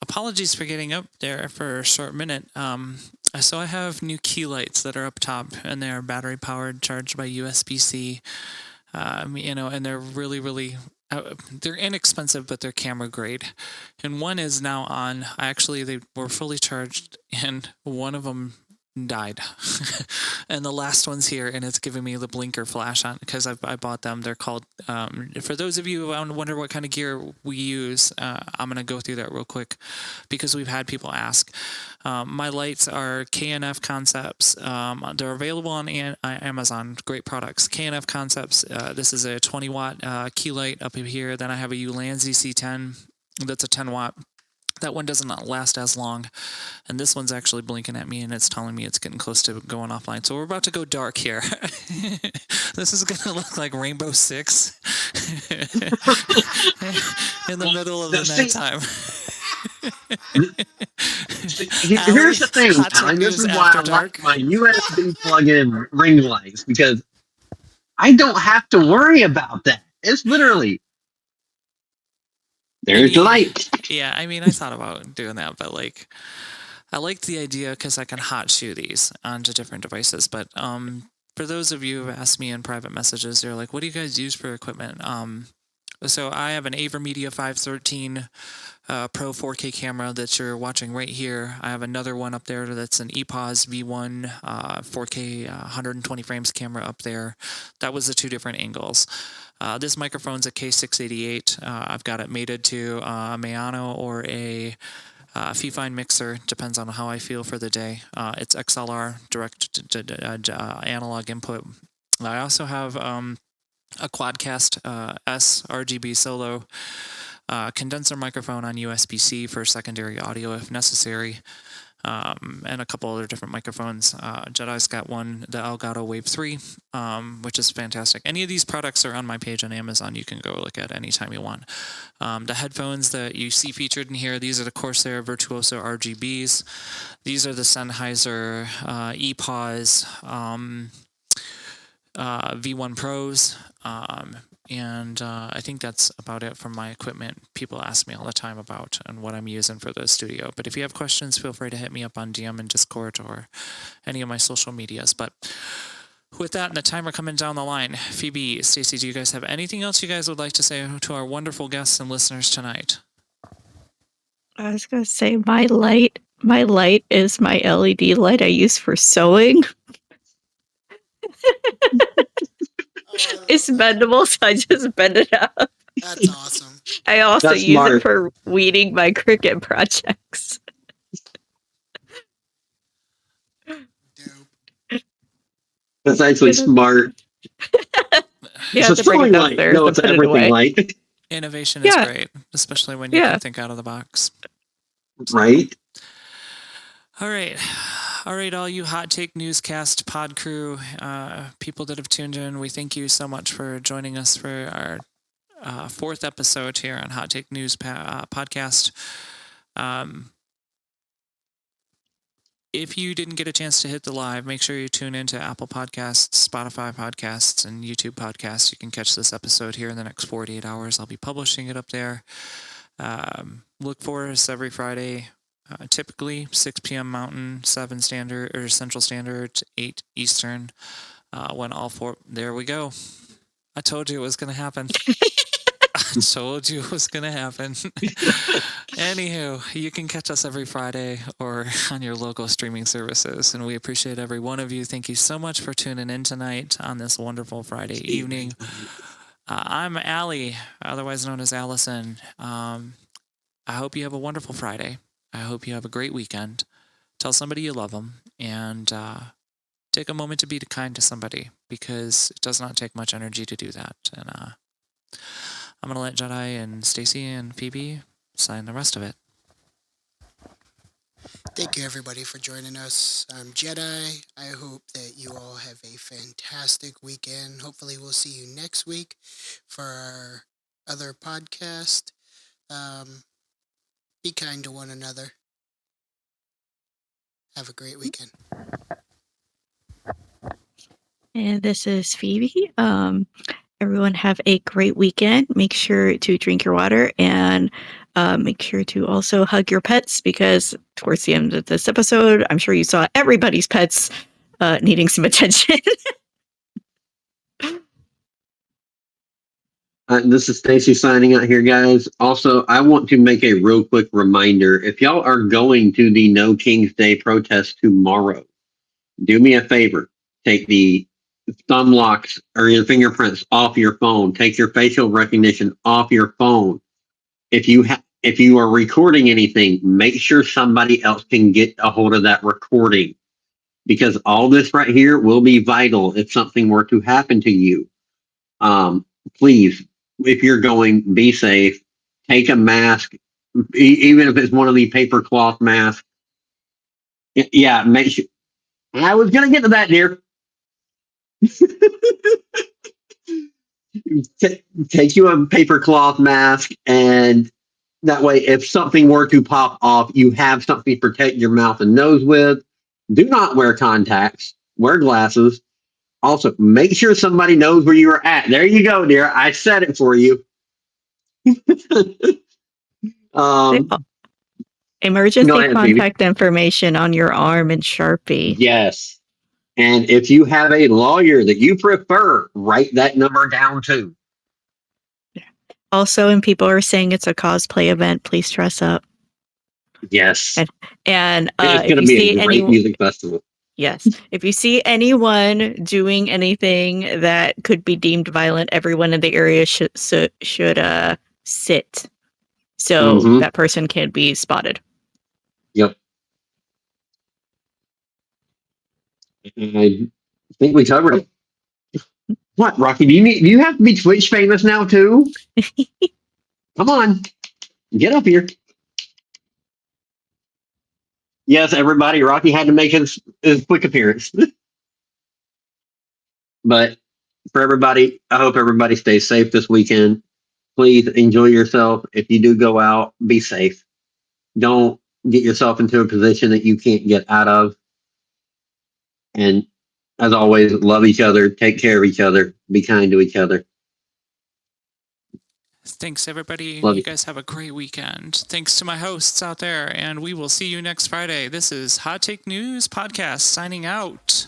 Apologies for getting up there for a short minute. So I have new key lights that are up top, and they are battery powered, charged by USB-C. And they're really, really. They're inexpensive, but they're camera grade. And one is now on. Actually, they were fully charged, and one of them died. And the last one's here, and it's giving me the blinker flash on because I bought them. They're called, for those of you who wonder what kind of gear we use, I'm going to go through that real quick because we've had people ask. My lights are KNF Concepts. They're available on Amazon. Great products. KNF Concepts. This is a 20 watt key light up here. Then I have a Ulanzi C10. That's a 10 watt. That one doesn't last as long, and this one's actually blinking at me, and it's telling me it's getting close to going offline. So we're about to go dark here. This is going to look like Rainbow Six in the middle of the nighttime. Here's the thing, Hot Tech Alan. This News is why After I Dark. like my USB plug-in ring lights, because I don't have to worry about that. It's literally there's the light. Yeah, I mean, I thought about doing that, but like, I liked the idea because I can hot shoe these onto different devices. But for those of you who have asked me in private messages, they're like, "What do you guys use for equipment?" So I have an AverMedia 513 Pro 4K camera that you're watching right here. I have another one up there that's an EPOS V1 4K 120 frames camera up there. That was the two different angles. This microphone's a K688. I've got it mated to a Mayano or a Fifine mixer, depends on how I feel for the day. It's XLR, direct analog input. I also have a Quadcast S RGB solo condenser microphone on USB-C for secondary audio if necessary, and a couple other different microphones. Jedi's got one, the Elgato Wave 3, which is fantastic. Any of these products are on my page on Amazon. You can go look at anytime you want. The headphones that you see featured in here, these are the Corsair Virtuoso RGBs. These are the Sennheiser EPOS V1 Pros. And I think that's about it from my equipment. People ask me all the time about and what I'm using for the studio. But if you have questions, feel free to hit me up on DM and Discord or any of my social medias. But with that and the timer coming down the line, Phoebe, Stacy, do you guys have anything else you guys would like to say to our wonderful guests and listeners tonight? I was going to say my light is my LED light I use for sewing. It's bendable, so I just bend it up. That's awesome. I also That's use smart. it for weeding my cricket projects. Dope. That's actually smart. You It's have a to bring sewing it light. upstairs No, to it's put it everything away. light. Innovation is great, especially when you can think out of the box. Right? All right. All right, all you Hot Take Newscast pod crew, people that have tuned in, we thank you so much for joining us for our fourth episode here on Hot Take News podcast. If you didn't get a chance to hit the live, make sure you tune into Apple Podcasts, Spotify Podcasts, and YouTube Podcasts. You can catch this episode here in the next 48 hours. I'll be publishing it up there. Look for us every Friday, typically 6 p.m. Mountain, 7 Standard or Central Standard, 8 Eastern. When all four, there we go. I told you it was going to happen. I told you it was going to happen. Anywho, you can catch us every Friday or on your local streaming services, and we appreciate every one of you. Thank you so much for tuning in tonight on this wonderful Friday evening. I'm Allie, otherwise known as Allison. I hope you have a wonderful Friday. I hope you have a great weekend. Tell somebody you love them, and take a moment to be kind to somebody, because it does not take much energy to do that. And I'm going to let Jedi and Stacy and Phoebe sign the rest of it. Thank you, everybody, for joining us. I'm Jedi. I hope that you all have a fantastic weekend. Hopefully, we'll see you next week for our other podcast. Be kind to one another. Have a great weekend. And this is Phoebe. Everyone have a great weekend. Make sure to drink your water, and make sure to also hug your pets, because towards the end of this episode, I'm sure you saw everybody's pets needing some attention. This is Stacy signing out here, guys. Also, I want to make a real quick reminder. If y'all are going to the No King's Day protest tomorrow, do me a favor. Take the thumb locks or your fingerprints off your phone. Take your facial recognition off your phone. If you are recording anything, make sure somebody else can get a hold of that recording, because all this right here will be vital if something were to happen to you. Please, if you're going, be safe. Take a mask, even if it's one of the paper cloth masks. Yeah, make sure. I was gonna get to that, dear. Take you a paper cloth mask, and that way, if something were to pop off, you have something to protect your mouth and nose with. Do not wear contacts. Wear glasses. Also, make sure somebody knows where you are at. There you go, dear. I said it for you. Go Emergency ahead, Phoebe. contact information on your arm in Sharpie. Yes. And if you have a lawyer that you prefer, write that number down too. Also, and people are saying it's a cosplay event, please dress up. Yes. And It's if going to you be see a great music festival. Yes. If you see anyone doing anything that could be deemed violent, everyone in the area should sit so that person can be spotted. Yep. I think we covered it. What, Rocky? Do you have to be Twitch famous now too? Come on, get up here. Yes, everybody. Rocky had to make his quick appearance. But for everybody, I hope everybody stays safe this weekend. Please enjoy yourself. If you do go out, be safe. Don't get yourself into a position that you can't get out of. And as always, love each other, take care of each other, be kind to each other. Thanks, everybody. Love you you. guys have a great weekend. Thanks to my hosts out there, and we will see you next Friday. This is Hot Take News Podcast signing out.